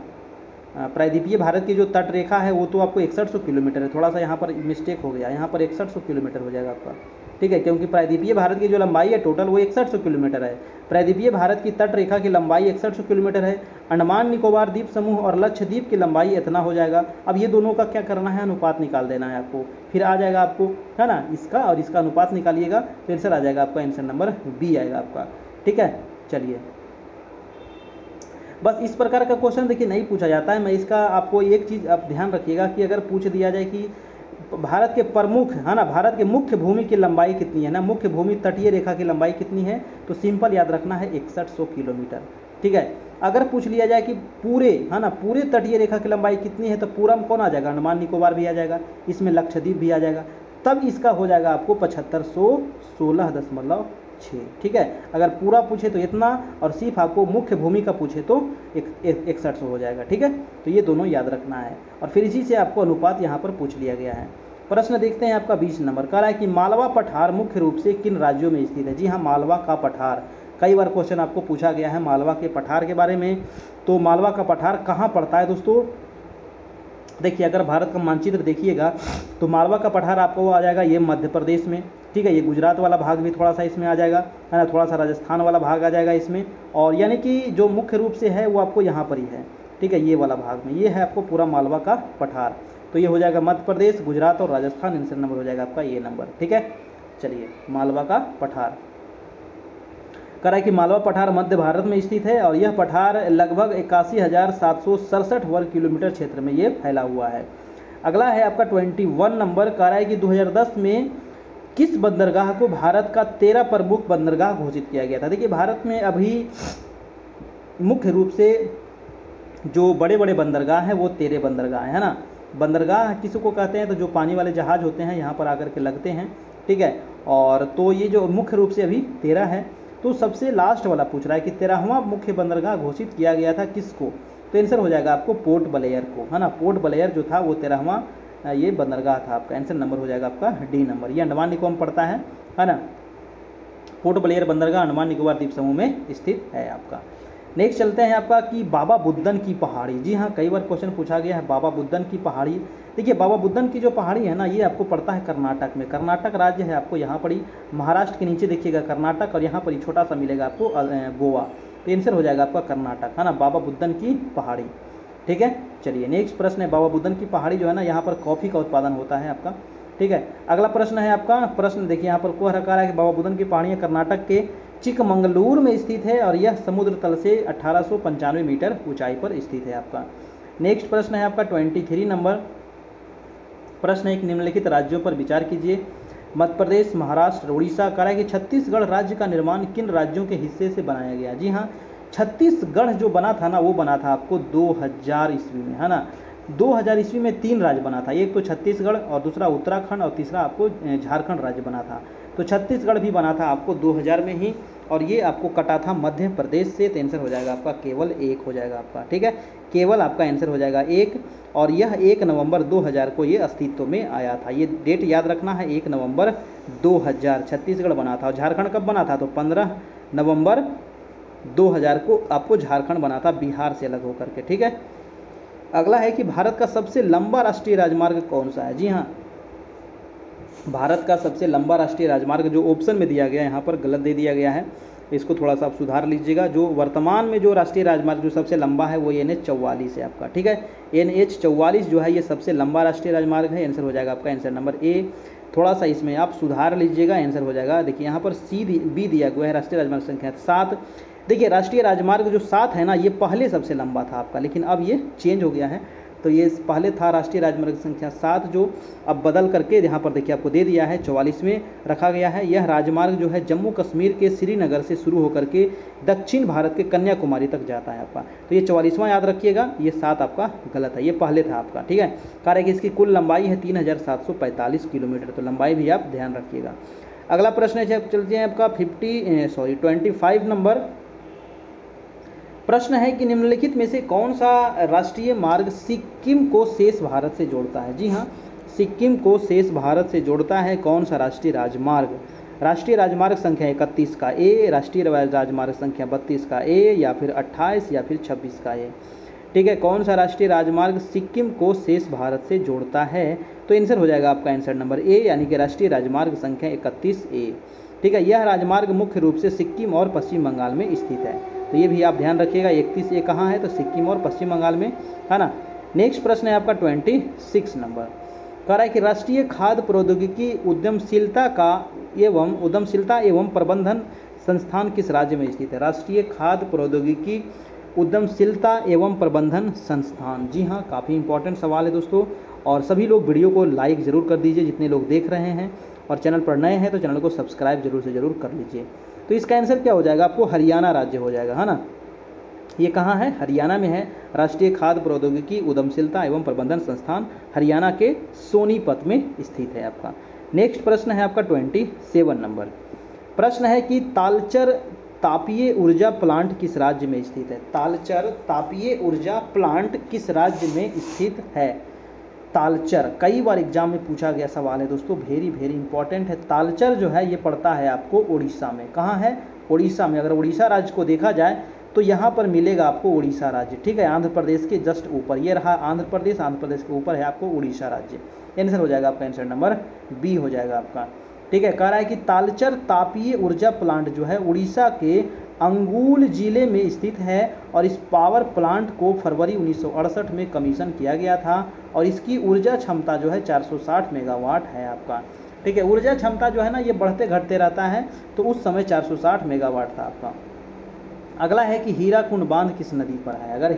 प्रायद्वीपीय भारत की जो तट रेखा है वो तो आपको 6100 किलोमीटर है, थोड़ा सा यहाँ पर मिस्टेक हो गया, यहाँ पर 6100 किलोमीटर हो जाएगा आपका, ठीक है, क्योंकि प्रायद्वीपीय भारत की जो लंबाई है टोटल वो 6100 किलोमीटर है। प्रायद्वीपीय भारत की तट रेखा की लंबाई 6100 किलोमीटर है। अंडमान निकोबार द्वीप समूह और लक्षद्वीप की लंबाई इतना हो जाएगा। अब ये दोनों का क्या करना है, अनुपात निकाल देना है आपको, फिर आ जाएगा आपको, है ना, इसका और इसका अनुपात निकालिएगा तो आंसर आ जाएगा आपका, आंसर नंबर बी आएगा आपका, ठीक है। चलिए, बस इस प्रकार का क्वेश्चन देखिए नहीं पूछा जाता है। मैं इसका आपको एक चीज़ आप ध्यान रखिएगा कि अगर पूछ दिया जाए कि भारत के प्रमुख, है ना, भारत के मुख्य भूमि की लंबाई कितनी है ना, मुख्य भूमि तटीय रेखा की लंबाई कितनी है, तो सिंपल याद रखना है 6100 किलोमीटर, ठीक है। अगर पूछ लिया जाए कि पूरे, है ना, पूरे तटीय रेखा की लंबाई कितनी है, तो पूरा में कौन आ जाएगा, अंडमान निकोबार भी आ जाएगा, इसमें लक्षद्वीप भी आ जाएगा, तब इसका हो जाएगा आपको 7516.6, ठीक है। अगर पूरा पूछे तो इतना और सिर्फ आपको मुख्य भूमि का पूछे तो 6100 हो जाएगा, ठीक है। तो ये दोनों याद रखना है और फिर इसी से आपको अनुपात यहाँ पर पूछ लिया गया है। प्रश्न देखते हैं आपका 20 नंबर, कह रहा है कि मालवा पठार मुख्य रूप से किन राज्यों में स्थित है। जी हाँ, मालवा का पठार, कई बार क्वेश्चन आपको पूछा गया है मालवा के पठार के बारे में। तो मालवा का पठार कहाँ पड़ता है दोस्तों, देखिए अगर भारत का मानचित्र देखिएगा तो मालवा का पठार आपको आ जाएगा ये मध्य प्रदेश में, ठीक है। ये गुजरात वाला भाग भी थोड़ा सा इसमें आ जाएगा, है ना, थोड़ा सा राजस्थान वाला भाग आ जाएगा इसमें, और यानी कि जो मुख्य रूप से है वो आपको यहाँ पर ही है, ठीक है, ये वाला भाग में ये है आपको पूरा मालवा का पठार। तो ये हो जाएगा मध्य प्रदेश, गुजरात और राजस्थान, आंसर नंबर हो जाएगा आपका ये नंबर, ठीक है। चलिए, मालवा का पठार कह रहा है कि मालवा पठार मध्य भारत में स्थित है और यह पठार लगभग 81,767 वर्ग किलोमीटर क्षेत्र में ये फैला हुआ है। अगला है आपका 21 नंबर, कह रहा है कि 2010 में किस बंदरगाह को भारत का 13 प्रमुख बंदरगाह घोषित किया गया था। देखिए भारत में अभी मुख्य रूप से जो बड़े बड़े बंदरगाह हैं वो 13 बंदरगाह है ना। बंदरगाह किसी को कहते हैं, तो जो पानी वाले जहाज होते हैं यहाँ पर आकर के लगते हैं, ठीक है। और तो ये जो मुख्य रूप से अभी 13 है। तो सबसे लास्ट वाला पूछ रहा है कि 13वां मुख्य बंदरगाह घोषित किया गया था किसको, तो आंसर हो जाएगा आपको पोर्ट ब्लेयर को, है ना। पोर्ट ब्लेयर जो था वो 13वां ये बंदरगाह था आपका, आंसर नंबर हो जाएगा आपका डी नंबर। ये अंडमान निकोबार पड़ता है ना। पोर्ट ब्लेयर बंदरगाह अंडमान निकोबार द्वीप समूह में स्थित है आपका। नेक्स्ट चलते हैं आपका कि बाबा बुदन की पहाड़ी। जी हाँ, कई बार क्वेश्चन पूछा गया है बाबा बुदन की पहाड़ी। देखिए बाबा बुदन की जो पहाड़ी है ना, ये आपको पड़ता है कर्नाटक में। कर्नाटक राज्य है आपको यहाँ पर ही, महाराष्ट्र के नीचे देखिएगा कर्नाटक और यहाँ पर ही छोटा सा मिलेगा आपको गोवा। तो आंसर हो जाएगा आपका कर्नाटक, है ना, बाबा बुदन की पहाड़ी, ठीक है। चलिए नेक्स्ट प्रश्न है, बाबा बुदन की पहाड़ी जो है ना, यहाँ पर कॉफ़ी का उत्पादन होता है आपका, ठीक है। अगला प्रश्न है आपका, प्रश्न देखिए यहाँ पर कह रहा है कि बाबा बुदन की पहाड़ियाँ कर्नाटक के चिकमंगलूर में स्थित है और यह समुद्र तल से 1895 मीटर ऊंचाई पर स्थित है आपका। नेक्स्ट प्रश्न है आपका 23 नंबर, प्रश्न एक निम्नलिखित राज्यों पर विचार कीजिए। मध्य प्रदेश, महाराष्ट्र, उड़ीसा। कह रहा है कि छत्तीसगढ़ राज्य का निर्माण किन राज्यों के हिस्से से बनाया गया। जी हाँ, छत्तीसगढ़ जो बना था ना वो बना था आपको 2000 ईस्वी में, है ना। 2000 ईस्वी में 3 राज्य बना था, एक तो छत्तीसगढ़ और दूसरा उत्तराखंड और तीसरा आपको झारखंड राज्य बना था। तो छत्तीसगढ़ भी बना था आपको 2000 में ही और ये आपको कटा था मध्य प्रदेश से। तो आंसर हो जाएगा आपका केवल 1 हो जाएगा आपका, ठीक है। केवल आपका आंसर हो जाएगा 1 और यह 1 नवंबर 2000 को ये अस्तित्व में आया था। ये डेट याद रखना है, 1 नवंबर 2000 छत्तीसगढ़ बना था। और झारखंड कब बना था, तो 15 नवंबर 2000 को आपको झारखंड बना था बिहार से अलग होकर के, ठीक है। अगला है कि भारत का सबसे लंबा राष्ट्रीय राजमार्ग कौन सा है। जी हाँ, भारत का सबसे लंबा राष्ट्रीय राजमार्ग जो ऑप्शन में दिया गया है यहाँ पर गलत दे दिया गया है, इसको थोड़ा सा आप सुधार लीजिएगा। जो वर्तमान में जो राष्ट्रीय राजमार्ग जो सबसे लंबा है वो NH 44 है आपका, ठीक है। NH 44 जो है ये सबसे लंबा राष्ट्रीय राजमार्ग है। आंसर हो जाएगा आपका आंसर नंबर ए। थोड़ा सा इसमें आप सुधार लीजिएगा, आंसर हो जाएगा। देखिए यहाँ पर B दिया गया है राष्ट्रीय राजमार्ग संख्या 7। देखिए राष्ट्रीय राजमार्ग जो 7 है ना, ये पहले सबसे लंबा था आपका, लेकिन अब ये चेंज हो गया है। तो ये पहले था राष्ट्रीय राजमार्ग संख्या 7, जो अब बदल करके यहाँ पर देखिए आपको दे दिया है 44वें रखा गया है। यह राजमार्ग जो है जम्मू कश्मीर के श्रीनगर से शुरू होकर के दक्षिण भारत के कन्याकुमारी तक जाता है आपका। तो ये 44वां याद रखिएगा, ये 7 आपका गलत है, ये पहले था आपका, ठीक है। कार्य की इसकी कुल लंबाई है 3745 किलोमीटर, तो लंबाई भी आप ध्यान रखिएगा। अगला प्रश्न है, चलते हैं आपका 25 नंबर। प्रश्न है कि निम्नलिखित में से कौन सा राष्ट्रीय मार्ग सिक्किम को शेष भारत से जोड़ता है। जी हाँ, सिक्किम को शेष भारत से जोड़ता है कौन सा राष्ट्रीय राजमार्ग। राष्ट्रीय राजमार्ग संख्या 31 का ए, राष्ट्रीय राजमार्ग संख्या 32 का ए, या फिर 28 या फिर 26 का ए। ठीक है, कौन सा राष्ट्रीय राजमार्ग सिक्किम को शेष भारत से जोड़ता है, तो आंसर हो जाएगा आपका आंसर नंबर ए, यानी कि राष्ट्रीय राजमार्ग संख्या 31 ए। ठीक है, यह राजमार्ग मुख्य रूप से सिक्किम और पश्चिम बंगाल में स्थित है, तो ये भी आप ध्यान रखिएगा। 31 ए कहाँ है, तो सिक्किम और पश्चिम बंगाल में, है ना। नेक्स्ट प्रश्न है आपका 26 नंबर, कह रहा है कि राष्ट्रीय खाद्य प्रौद्योगिकी उद्यमशीलता एवं प्रबंधन संस्थान किस राज्य में स्थित है। राष्ट्रीय खाद्य प्रौद्योगिकी उद्यमशीलता एवं प्रबंधन संस्थान, जी हाँ, काफ़ी इंपॉर्टेंट सवाल है दोस्तों। और सभी लोग वीडियो को लाइक ज़रूर कर दीजिए जितने लोग देख रहे हैं, और चैनल पर नए हैं तो चैनल को सब्सक्राइब जरूर से ज़रूर कर लीजिए। तो इसका आंसर क्या हो जाएगा, आपको हरियाणा राज्य हो जाएगा, है ना। ये कहाँ है, हरियाणा में है। राष्ट्रीय खाद्य प्रौद्योगिकी उद्यमशीलता एवं प्रबंधन संस्थान हरियाणा के सोनीपत में स्थित है आपका। नेक्स्ट प्रश्न है आपका 27 नंबर। प्रश्न है कि तालचर तापीय ऊर्जा प्लांट किस राज्य में स्थित है। तालचर तापीय ऊर्जा प्लांट किस राज्य में स्थित है। तालचर कई बार एग्जाम में पूछा गया सवाल है दोस्तों, वेरी वेरी इंपॉर्टेंट है। तालचर जो है ये पड़ता है आपको उड़ीसा में। कहाँ है, उड़ीसा में। अगर उड़ीसा राज्य को देखा जाए तो यहाँ पर मिलेगा आपको उड़ीसा राज्य, ठीक है, आंध्र प्रदेश के जस्ट ऊपर। ये रहा आंध्र प्रदेश के ऊपर है आपको उड़ीसा राज्य। आंसर हो जाएगा आपका आंसर नंबर बी हो जाएगा आपका। ठीक है, कह रहा है कि तालचर तापीय ऊर्जा प्लांट जो है उड़ीसा के अंगुल जिले में स्थित है, और इस पावर प्लांट को फरवरी 1968 में कमीशन किया गया था, और इसकी ऊर्जा क्षमता जो है 460 मेगावाट है आपका। ठीक है, ऊर्जा क्षमता जो है ना ये बढ़ते घटते रहता है, तो उस समय 460 मेगावाट था आपका। अगला है कि हीराकुंड बांध किस नदी पर है। अगर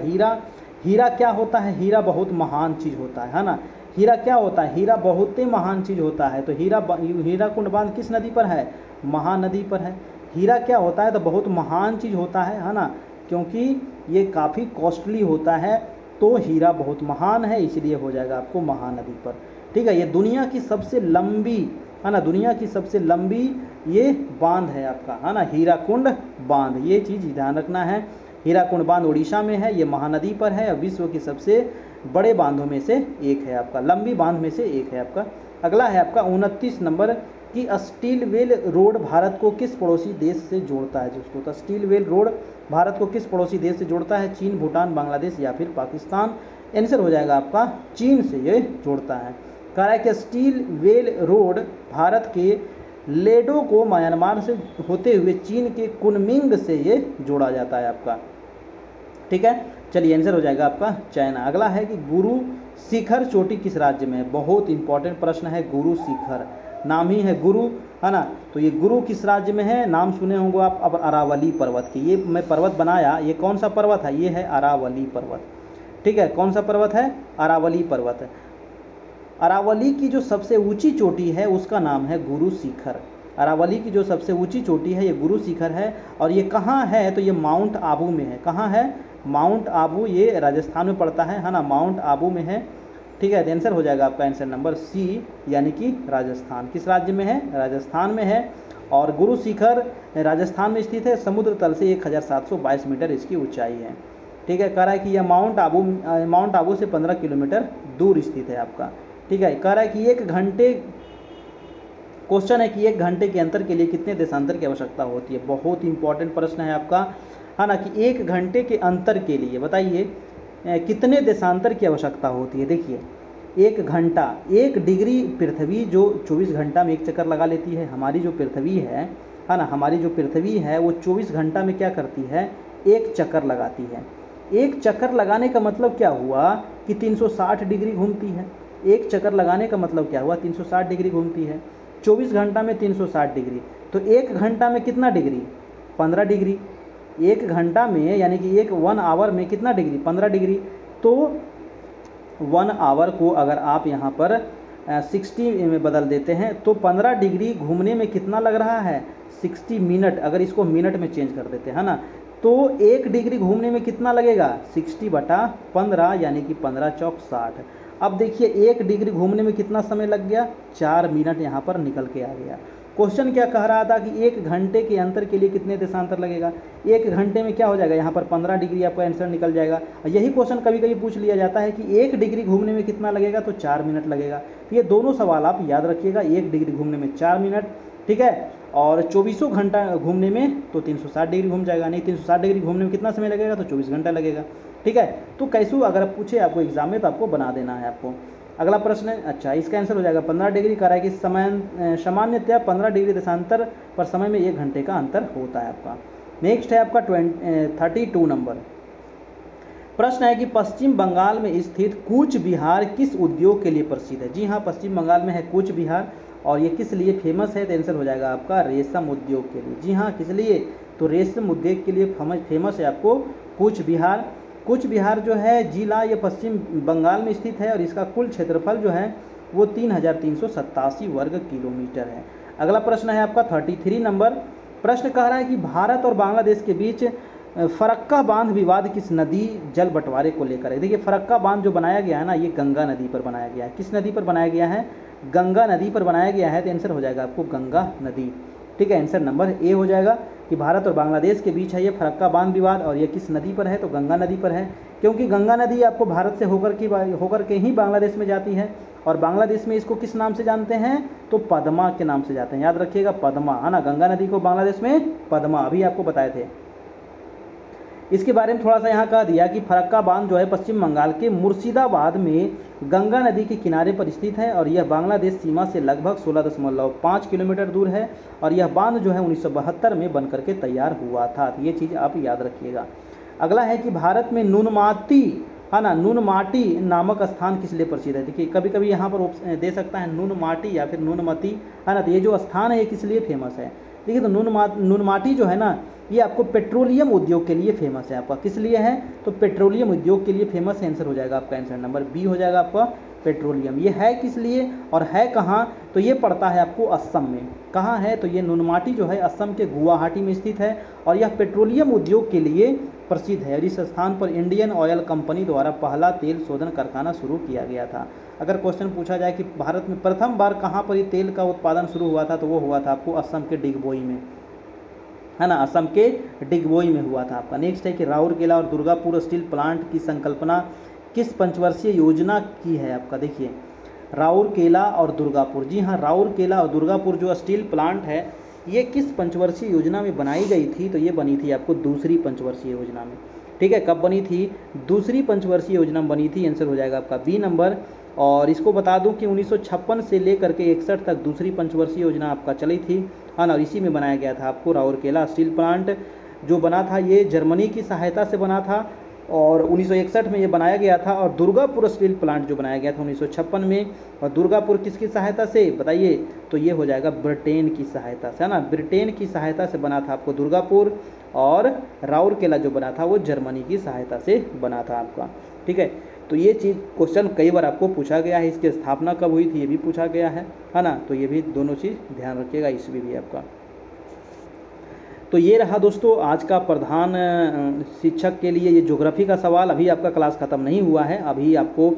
हीरा क्या होता है, हीरा बहुत महान चीज़ होता है ना। हीरा क्या होता है, हीरा बहुत ही महान चीज़ होता है। तो हीराकुंड बांध किस नदी पर है, महानदी पर है। हीरा क्या होता है, तो बहुत महान चीज़ होता है ना, क्योंकि ये काफ़ी कॉस्टली होता है, तो हीरा बहुत महान है, इसलिए हो जाएगा आपको महानदी पर। ठीक है, ये दुनिया की सबसे लंबी, है ना, दुनिया की सबसे लंबी ये बांध है आपका, है ना, हीराकुंड बांध। ये चीज़ ध्यान रखना है। हीराकुंड बांध उड़ीसा में है, ये महानदी पर है, और विश्व की सबसे बड़े बांधों में से एक है आपका, लंबी बांध में से एक है आपका। अगला है आपका 29 नंबर कि स्टील वेल रोड भारत को किस पड़ोसी देश से जोड़ता है। जिसको तो स्टील वेल रोड भारत को किस पड़ोसी देश से जोड़ता है, चीन, भूटान, बांग्लादेश या फिर पाकिस्तान। आंसर हो जाएगा आपका चीन से ये जोड़ता है। कह रहा है कि स्टील वेल रोड भारत के लेडो को म्यांमार से होते हुए चीन के कुनमिंग से ये जोड़ा जाता है आपका। ठीक है, चलिए आंसर हो जाएगा आपका चाइना। अगला है कि गुरु शिखर चोटी किस राज्य में है। बहुत इंपॉर्टेंट प्रश्न है, गुरु शिखर नाम ही है गुरु, है ना। तो ये गुरु किस राज्य में है, नाम सुने होंगे आप। अब अरावली पर्वत की, ये मैं पर्वत बनाया, ये कौन सा पर्वत है, ये है अरावली पर्वत। ठीक है, कौन सा पर्वत है, अरावली पर्वत है। अरावली की जो सबसे ऊंची चोटी है उसका नाम है गुरु शिखर। अरावली की जो सबसे ऊंची चोटी है ये गुरु शिखर है, और ये कहाँ है, तो ये माउंट आबू में है। कहाँ है, माउंट आबू, ये राजस्थान में पड़ता है ना, माउंट आबू में है। ठीक है, आंसर हो जाएगा आपका आंसर नंबर सी, यानी कि राजस्थान। किस राज्य में है, राजस्थान में है। और गुरु शिखर राजस्थान में स्थित है, समुद्र तल से 1722 मीटर इसकी ऊंचाई है। ठीक है, कह रहा है कि यह माउंट आबू से 15 किलोमीटर दूर स्थित है आपका। ठीक है, कह रहा है कि क्वेश्चन है कि 1 घंटे के अंतर के लिए कितने देशांतर की आवश्यकता होती है। बहुत इंपॉर्टेंट प्रश्न है आपका, है ना, कि 1 घंटे के अंतर के लिए बताइए कितने देशांतर की आवश्यकता होती है। देखिए 1 घंटा, 1 डिग्री पृथ्वी जो 24 घंटा में एक चक्कर लगा लेती है। हमारी जो पृथ्वी है ना, हमारी जो पृथ्वी है वो 24 घंटा में क्या करती है, 1 चक्कर लगाती है। 1 चक्कर लगाने का मतलब क्या हुआ कि 360 डिग्री घूमती है। 1 चक्कर लगाने का मतलब क्या हुआ, 360 डिग्री घूमती है। 24 घंटा में 360 डिग्री, तो 1 घंटा में कितना डिग्री, 15 डिग्री। 1 घंटा में यानी कि 1 आवर में कितना डिग्री, 15 डिग्री। तो 1 आवर को अगर आप यहाँ पर 60 में बदल देते हैं तो 15 डिग्री घूमने में कितना लग रहा है, 60 मिनट। अगर इसको मिनट में चेंज कर देते हैं ना, तो 1 डिग्री घूमने में कितना लगेगा, 60/15 यानी कि 15 चौक 60। अब देखिए 1 डिग्री घूमने में कितना समय लग गया, 4 मिनट यहाँ पर निकल के आ गया। क्वेश्चन क्या कह रहा था कि 1 घंटे के अंतर के लिए कितने देशांतर लगेगा। 1 घंटे में क्या हो जाएगा, यहाँ पर 15 डिग्री आपका आंसर निकल जाएगा। यही क्वेश्चन कभी कभी पूछ लिया जाता है कि 1 डिग्री घूमने में कितना लगेगा, तो 4 मिनट लगेगा। तो ये दोनों सवाल आप याद रखिएगा, 1 डिग्री घूमने में 4 मिनट, ठीक है, और 24 घंटा घूमने में तो 360 डिग्री घूम जाएगा। नहीं, 360 डिग्री घूमने में कितना समय लगेगा, तो 24 घंटा लगेगा, ठीक है। तो कैसे अगर पूछे आपको एग्जाम में तो आपको बना देना है आपको। अगला प्रश्न है, अच्छा इसका आंसर हो जाएगा 15 डिग्री। कह रहा है कि सामान्यतया 15 डिग्री देशांतर पर समय में 1 घंटे का अंतर होता है आपका। नेक्स्ट है आपका 32 नंबर प्रश्न है कि पश्चिम बंगाल में स्थित कूच बिहार किस उद्योग के लिए प्रसिद्ध है। जी हाँ, पश्चिम बंगाल में है कूच बिहार, और ये किस लिए फेमस है, तो आंसर हो जाएगा आपका रेशम उद्योग के लिए। जी हाँ, किस लिए, तो रेशम उद्योग के लिए फेमस है आपको कूच बिहार। कूच बिहार जो है जिला, ये पश्चिम बंगाल में स्थित है, और इसका कुल क्षेत्रफल जो है वो 3387 वर्ग किलोमीटर है। अगला प्रश्न है आपका 33 नंबर प्रश्न कह रहा है कि भारत और बांग्लादेश के बीच फरक्का बांध विवाद किस नदी जल बंटवारे को लेकर है। देखिए फरक्का बांध जो बनाया गया है ना, ये गंगा नदी पर बनाया गया है। किस नदी पर बनाया गया है, गंगा नदी पर बनाया गया है। तो आंसर हो जाएगा आपको गंगा नदी, ठीक है। आंसर नंबर ए हो जाएगा कि भारत और बांग्लादेश के बीच है ये फरक्का बांध विवाद, और ये किस नदी पर है, तो गंगा नदी पर है। क्योंकि गंगा नदी आपको भारत से होकर के ही बांग्लादेश में जाती है, और बांग्लादेश में इसको किस नाम से जानते हैं, तो पद्मा के नाम से जानते हैं। याद रखिएगा पद्मा, है ना, गंगा नदी को बांग्लादेश में पद्मा, अभी आपको बताए थे। इसके बारे में थोड़ा सा यहाँ कह दिया कि फरक्का बांध जो है पश्चिम बंगाल के मुर्शिदाबाद में गंगा नदी के किनारे पर स्थित है, और यह बांग्लादेश सीमा से लगभग 16.5 किलोमीटर दूर है, और यह बांध जो है 1972 में बनकर के तैयार हुआ था। तो ये चीज़ आप याद रखिएगा। अगला है कि भारत में नुनमाटी, है ना, नुनमाटी नामक स्थान किस लिए प्रसिद्ध है। देखिए कभी कभी यहाँ पर दे सकता है नुनमाटी या फिर नुनमती, है ना, तो ये जो स्थान है ये किस लिए फेमस है। देखिए तो नुनमाटी जो है ना, ये आपको पेट्रोलियम उद्योग के लिए फेमस है। आपका किस लिए है, तो पेट्रोलियम उद्योग के लिए फेमस है। आंसर हो जाएगा आपका, आंसर नंबर बी हो जाएगा आपका, पेट्रोलियम। ये है किस लिए और है कहाँ, तो ये पड़ता है आपको असम में। कहाँ है, तो ये नुनमाटी जो है असम के गुवाहाटी में स्थित है, और यह पेट्रोलियम उद्योग के लिए प्रसिद्ध है। और इस स्थान पर इंडियन ऑयल कंपनी द्वारा पहला तेल शोधन कारखाना शुरू किया गया था। अगर क्वेश्चन पूछा जाए कि भारत में प्रथम बार कहाँ पर ये तेल का उत्पादन शुरू हुआ था, तो वो हुआ था आपको असम के डिगबोई में, है ना, असम के डिगबोई में हुआ था आपका। नेक्स्ट है कि राउरकेला और दुर्गापुर स्टील प्लांट की संकल्पना किस पंचवर्षीय योजना की है आपका। देखिए राउरकेला और दुर्गापुर, जी हाँ, राउरकेला और दुर्गापुर जो स्टील प्लांट है ये किस पंचवर्षीय योजना में बनाई गई थी, तो ये बनी थी आपको दूसरी पंचवर्षीय योजना में, ठीक है। कब बनी थी, दूसरी पंचवर्षीय योजना में बनी थी। आंसर हो जाएगा आपका बी नंबर। और इसको बता दूं कि 1956 से लेकर के 61 तक दूसरी पंचवर्षीय योजना आपका चली थी, हाँ ना, और इसी में बनाया गया था आपको राउरकेला स्टील प्लांट जो बना था ये जर्मनी की सहायता से बना था, और 1961 में ये बनाया गया था। और दुर्गापुर स्टील प्लांट जो बनाया गया था 1956 में, और दुर्गापुर किसकी सहायता से बताइए, तो ये हो जाएगा ब्रिटेन की सहायता से, है ना, ब्रिटेन की सहायता से बना था आपको दुर्गापुर, और राउरकेला जो बना था वो जर्मनी की सहायता से बना था आपका, ठीक है। तो ये चीज़ क्वेश्चन कई बार आपको पूछा गया है। इसकी स्थापना कब हुई थी ये भी पूछा गया है ना, तो ये भी दोनों चीज़ ध्यान रखिएगा, इसमें भी आपका। तो ये रहा दोस्तों आज का प्रधान शिक्षक के लिए ये ज्योग्राफी का सवाल। अभी आपका क्लास ख़त्म नहीं हुआ है, अभी आपको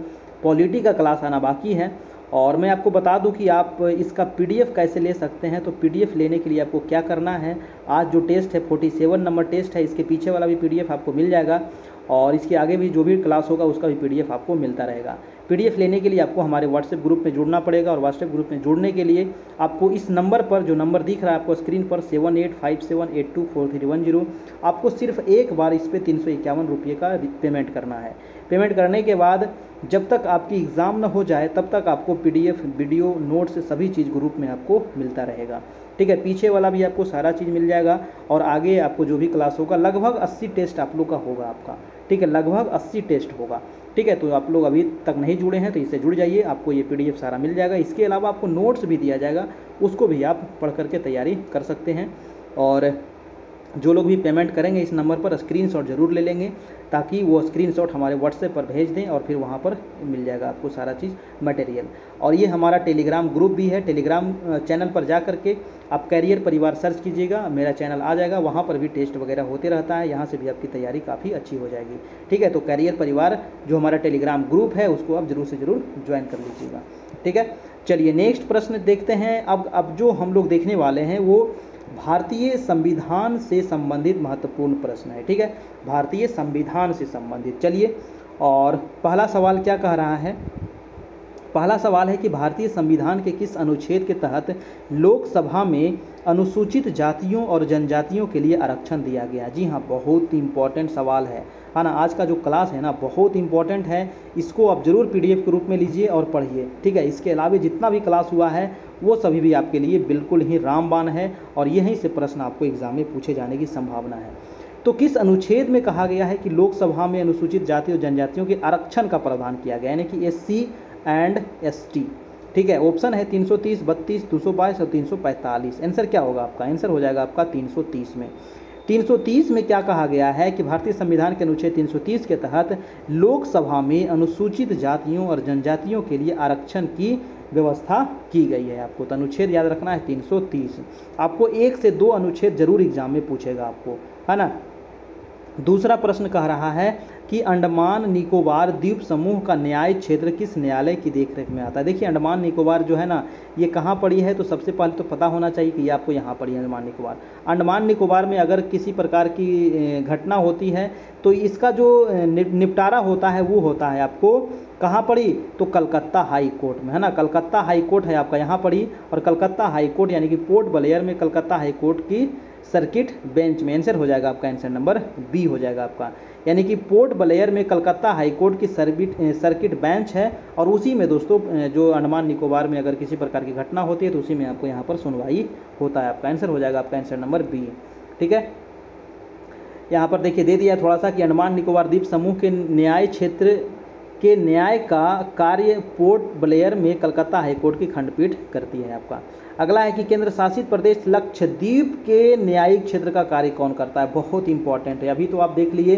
पॉलिटी का क्लास आना बाकी है। और मैं आपको बता दूं कि आप इसका पीडीएफ कैसे ले सकते हैं। तो पीडीएफ लेने के लिए आपको क्या करना है, आज जो टेस्ट है 47 नंबर टेस्ट है, इसके पीछे वाला भी पीडीएफ आपको मिल जाएगा, और इसके आगे भी जो भी क्लास होगा उसका भी पीडीएफ आपको मिलता रहेगा। पीडीएफ लेने के लिए आपको हमारे व्हाट्सएप ग्रुप में जुड़ना पड़ेगा, और व्हाट्सएप ग्रुप में जुड़ने के लिए आपको इस नंबर पर, जो नंबर दिख रहा है आपको स्क्रीन पर 7857824310, आपको सिर्फ एक बार इस पर 351 रुपये का पेमेंट करना है। पेमेंट करने के बाद जब तक आपकी एग्ज़ाम न हो जाए तब तक आपको पीडीएफ, वीडियो, नोट्स सभी चीज़ ग्रुप में आपको मिलता रहेगा, ठीक है। पीछे वाला भी आपको सारा चीज़ मिल जाएगा, और आगे आपको जो भी क्लास होगा लगभग 80 टेस्ट आप लोग का होगा आपका, ठीक है, लगभग 80 टेस्ट होगा, ठीक है। तो आप लोग अभी तक नहीं जुड़े हैं तो इससे जुड़ जाइए, आपको ये पीडीएफ सारा मिल जाएगा। इसके अलावा आपको नोट्स भी दिया जाएगा, उसको भी आप पढ़ करके तैयारी कर सकते हैं। और जो लोग भी पेमेंट करेंगे इस नंबर पर स्क्रीनशॉट जरूर ले लेंगे, ताकि वो स्क्रीनशॉट हमारे व्हाट्सएप पर भेज दें और फिर वहाँ पर मिल जाएगा आपको सारा चीज़ मटेरियल। और ये हमारा टेलीग्राम ग्रुप भी है, टेलीग्राम चैनल पर जा करके आप कैरियर परिवार सर्च कीजिएगा, मेरा चैनल आ जाएगा, वहाँ पर भी टेस्ट वगैरह होते रहता है, यहाँ से भी आपकी तैयारी काफ़ी अच्छी हो जाएगी। ठीक है, तो कैरियर परिवार जो हमारा टेलीग्राम ग्रुप है उसको आप जरूर से जरूर ज्वाइन कर लीजिएगा। ठीक है, चलिए नेक्स्ट प्रश्न देखते हैं। अब जो हम लोग देखने वाले हैं वो भारतीय संविधान से संबंधित महत्वपूर्ण प्रश्न है। ठीक है, भारतीय संविधान से संबंधित। चलिए, और पहला सवाल क्या कह रहा है? पहला सवाल है कि भारतीय संविधान के किस अनुच्छेद के तहत लोकसभा में अनुसूचित जातियों और जनजातियों के लिए आरक्षण दिया गया? जी हाँ, बहुत इंपॉर्टेंट सवाल है ना। आज का जो क्लास है ना बहुत इंपॉर्टेंट है, इसको आप जरूर पीडीएफ के रूप में लीजिए और पढ़िए। ठीक है, इसके अलावा जितना भी क्लास हुआ है वो सभी भी आपके लिए बिल्कुल ही रामबाण है और यहीं से प्रश्न आपको एग्जाम में पूछे जाने की संभावना है। तो किस अनुच्छेद में कहा गया है कि लोकसभा में अनुसूचित जाति और जनजातियों के आरक्षण का प्रावधान किया गया, यानी कि SC एंड ST? ठीक है, ऑप्शन है 330, 32, 222 और 345। आंसर क्या होगा आपका? आंसर हो जाएगा आपका 330 में। 330 में क्या कहा गया है कि भारतीय संविधान के अनुच्छेद 330 के तहत लोकसभा में अनुसूचित जातियों और जनजातियों के लिए आरक्षण की व्यवस्था की गई है। आपको तो अनुच्छेद याद रखना है 330। आपको 1 से 2 अनुच्छेद जरूर एग्जाम में पूछेगा आपको, है ना। दूसरा प्रश्न कह रहा है कि अंडमान निकोबार द्वीप समूह का न्याय क्षेत्र किस न्यायालय की देखरेख में आता है? देखिए, अंडमान निकोबार जो है ना ये कहाँ पड़ी है, तो सबसे पहले तो पता होना चाहिए कि ये आपको यहाँ पड़ी है अंडमान निकोबार। अंडमान निकोबार में अगर किसी प्रकार की घटना होती है तो इसका जो निपटारा होता है वो होता है आपको कहाँ पड़ी, तो कलकत्ता हाई कोर्ट में, है ना। कलकत्ता हाई कोर्ट है आपका यहाँ पड़ी, और कलकत्ता हाई कोर्ट यानी कि पोर्ट ब्लेयर में कलकत्ता हाई कोर्ट की सर्किट बेंच में। आंसर हो जाएगा आपका, आंसर नंबर बी हो जाएगा आपका, यानी कि पोर्ट ब्लेयर में कलकत्ता हाई कोर्ट की सर्किट बेंच है, और उसी में दोस्तों जो अंडमान निकोबार में अगर किसी प्रकार की घटना होती है तो उसी में आपको यहाँ पर सुनवाई होता है। आपका आंसर हो जाएगा आपका आंसर नंबर बी। ठीक है, यहाँ पर देखिए दे दिया थोड़ा सा कि अंडमान निकोबार द्वीप समूह के न्याय क्षेत्र के न्याय का कार्य पोर्ट ब्लेयर में कलकत्ता हाईकोर्ट की खंडपीठ करती है। आपका अगला है कि केंद्र शासित प्रदेश लक्षद्वीप के न्यायिक क्षेत्र का कार्य कौन करता है? बहुत इंपॉर्टेंट है। अभी तो आप देख लिए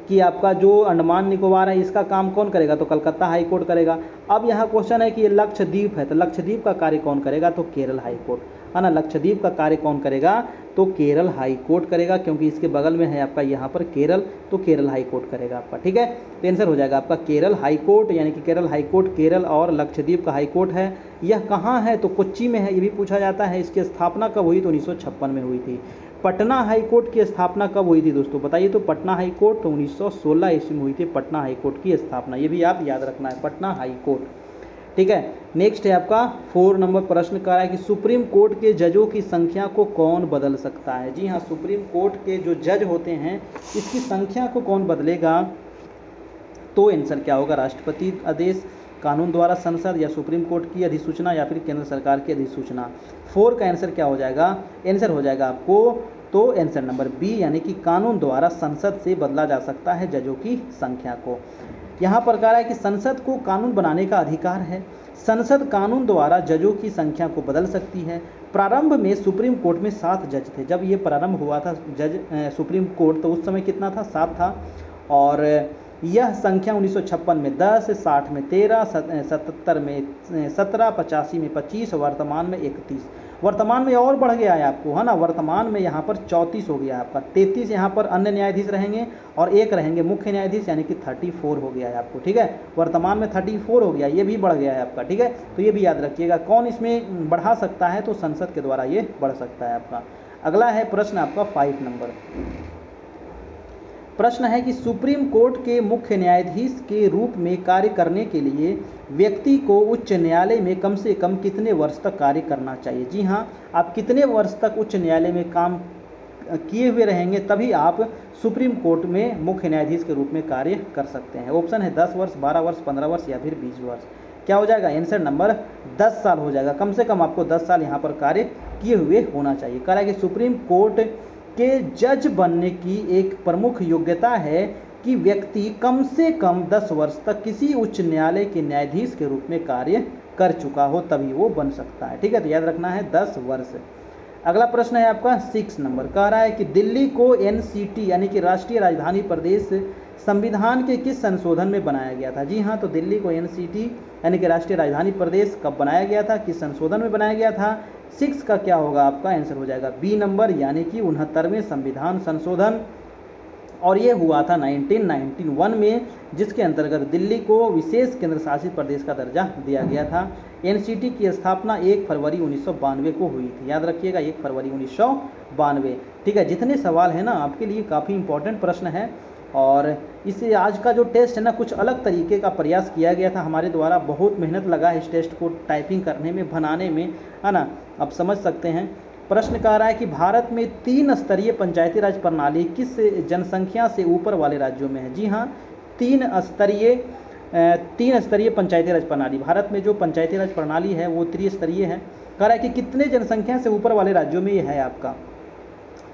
कि आपका जो अंडमान निकोबार है इसका काम कौन करेगा, तो कलकत्ता हाई कोर्ट करेगा। अब यहाँ क्वेश्चन है कि ये लक्षद्वीप है तो लक्षद्वीप का कार्य कौन करेगा, तो केरल हाई कोर्ट, है ना। लक्षद्वीप का कार्य कौन करेगा, तो केरल हाई कोर्ट करेगा, क्योंकि इसके बगल में है आपका यहाँ पर केरल, तो केरल हाई कोर्ट करेगा आपका। ठीक है, तो आंसर हो जाएगा आपका केरल हाई कोर्ट, यानी कि केरल हाई कोर्ट केरल और लक्षद्वीप का हाई कोर्ट है। यह कहाँ है, तो कोच्चि में है। ये भी पूछा जाता है। इसकी स्थापना कब हुई, तो 1956 में हुई थी। पटना हाई कोर्ट की स्थापना कब हुई थी दोस्तों, बताइए। तो पटना हाई कोर्ट तो 1916 ईस्वी में हुई थी पटना हाई कोर्ट की स्थापना। ये भी आप याद रखना है, पटना हाई कोर्ट। ठीक है, नेक्स्ट है आपका 4 नंबर प्रश्न कह रहा है कि सुप्रीम कोर्ट के जजों की संख्या को कौन बदल सकता है? जी हाँ, सुप्रीम कोर्ट के जो जज होते हैं इसकी संख्या को कौन बदलेगा, तो आंसर क्या होगा? राष्ट्रपति आदेश, कानून द्वारा संसद, या सुप्रीम कोर्ट की अधिसूचना, या फिर केंद्र सरकार की अधिसूचना। 4 का आंसर क्या हो जाएगा? आंसर हो जाएगा आपको तो आंसर नंबर बी, यानी कि कानून द्वारा संसद से बदला जा सकता है जजों की संख्या को। यहाँ पर कह रहा है कि संसद को कानून बनाने का अधिकार है। संसद कानून द्वारा जजों की संख्या को बदल सकती है। प्रारंभ में सुप्रीम कोर्ट में 7 जज थे। जब ये प्रारंभ हुआ था जज सुप्रीम कोर्ट, तो उस समय कितना था? 7 था। और यह संख्या 1956 में 10, 60 में 13, 77 में 17, 85 में 25, वर्तमान में 31। वर्तमान में और बढ़ गया है आपको, है ना। वर्तमान में यहाँ पर 34 हो गया है आपका। 33 यहाँ पर अन्य न्यायाधीश रहेंगे और 1 रहेंगे मुख्य न्यायाधीश, यानी कि 34 हो गया है आपको। ठीक है, वर्तमान में 34 हो गया, ये भी बढ़ गया है आपका। ठीक है, तो ये भी याद रखिएगा। कौन इसमें बढ़ा सकता है, तो संसद के द्वारा ये बढ़ सकता है आपका। अगला है प्रश्न आपका 5 नंबर प्रश्न है कि सुप्रीम कोर्ट के मुख्य न्यायाधीश के रूप में कार्य करने के लिए व्यक्ति को उच्च न्यायालय में कम से कम कितने वर्ष तक कार्य करना चाहिए? जी हाँ, आप कितने वर्ष तक उच्च न्यायालय में काम किए हुए रहेंगे तभी आप सुप्रीम कोर्ट में मुख्य न्यायाधीश के रूप में कार्य कर सकते हैं। ऑप्शन है 10 वर्ष, 12 वर्ष, 15 वर्ष या फिर 20 वर्ष। क्या हो जाएगा? आंसर नंबर 10 साल हो जाएगा। कम से कम आपको 10 साल यहाँ पर कार्य किए हुए होना चाहिए। कह रहा है कि सुप्रीम कोर्ट के जज बनने की एक प्रमुख योग्यता है कि व्यक्ति कम से कम 10 वर्ष तक किसी उच्च न्यायालय के न्यायाधीश के रूप में कार्य कर चुका हो, तभी वो बन सकता है। ठीक है, तो याद रखना है 10 वर्ष। अगला प्रश्न है आपका 6 नंबर, कह रहा है कि दिल्ली को एनसीटी यानी कि राष्ट्रीय राजधानी प्रदेश संविधान के किस संशोधन में बनाया गया था? जी हाँ, तो दिल्ली को एनसीटी यानी कि राष्ट्रीय राजधानी प्रदेश कब बनाया गया था, किस संशोधन में बनाया गया था? 6 का क्या होगा आपका आंसर हो जाएगा बी नंबर, यानी कि 69वें संविधान संशोधन। और ये हुआ था 1991 में, जिसके अंतर्गत दिल्ली को विशेष केंद्र शासित प्रदेश का दर्जा दिया गया था। एनसीटी की स्थापना 1 फरवरी 1992 को हुई थी, याद रखिएगा 1 फरवरी 1992। ठीक है, जितने सवाल हैं ना आपके लिए काफ़ी इंपॉर्टेंट प्रश्न है। और इसे आज का जो टेस्ट है ना, कुछ अलग तरीके का प्रयास किया गया था हमारे द्वारा, बहुत मेहनत लगा है इस टेस्ट को टाइपिंग करने में, बनाने में, है ना। आप समझ सकते हैं। प्रश्न कह रहा है कि भारत में 3 स्तरीय पंचायती राज प्रणाली किस जनसंख्या से ऊपर वाले राज्यों में है? जी हाँ, 3 स्तरीय पंचायती राज प्रणाली, भारत में जो पंचायती राज प्रणाली है वो त्रिस्तरीय है। कह रहा है कि कितने जनसंख्या से ऊपर वाले राज्यों में ये है आपका?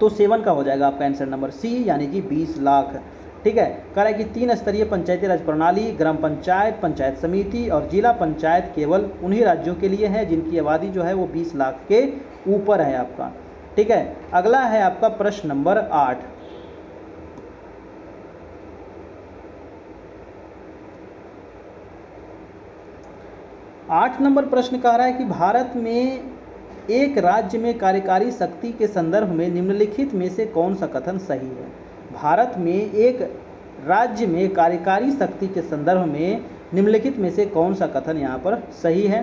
तो 7 का हो जाएगा आपका आंसर नंबर सी, यानी कि 20 लाख। ठीक है, कह रहा है कि 3 स्तरीय पंचायती राज प्रणाली, ग्राम पंचायत, पंचायत समिति और जिला पंचायत केवल उन्हीं राज्यों के लिए है जिनकी आबादी जो है वो 20 लाख के ऊपर है आपका। ठीक है, अगला है आपका प्रश्न नंबर 8। आठ नंबर प्रश्न कह रहा है कि भारत में एक राज्य में कार्यकारी शक्ति के संदर्भ में निम्नलिखित में से कौन सा कथन सही है? भारत में एक राज्य में कार्यकारी शक्ति के संदर्भ में निम्नलिखित में से कौन सा कथन यहाँ पर सही है?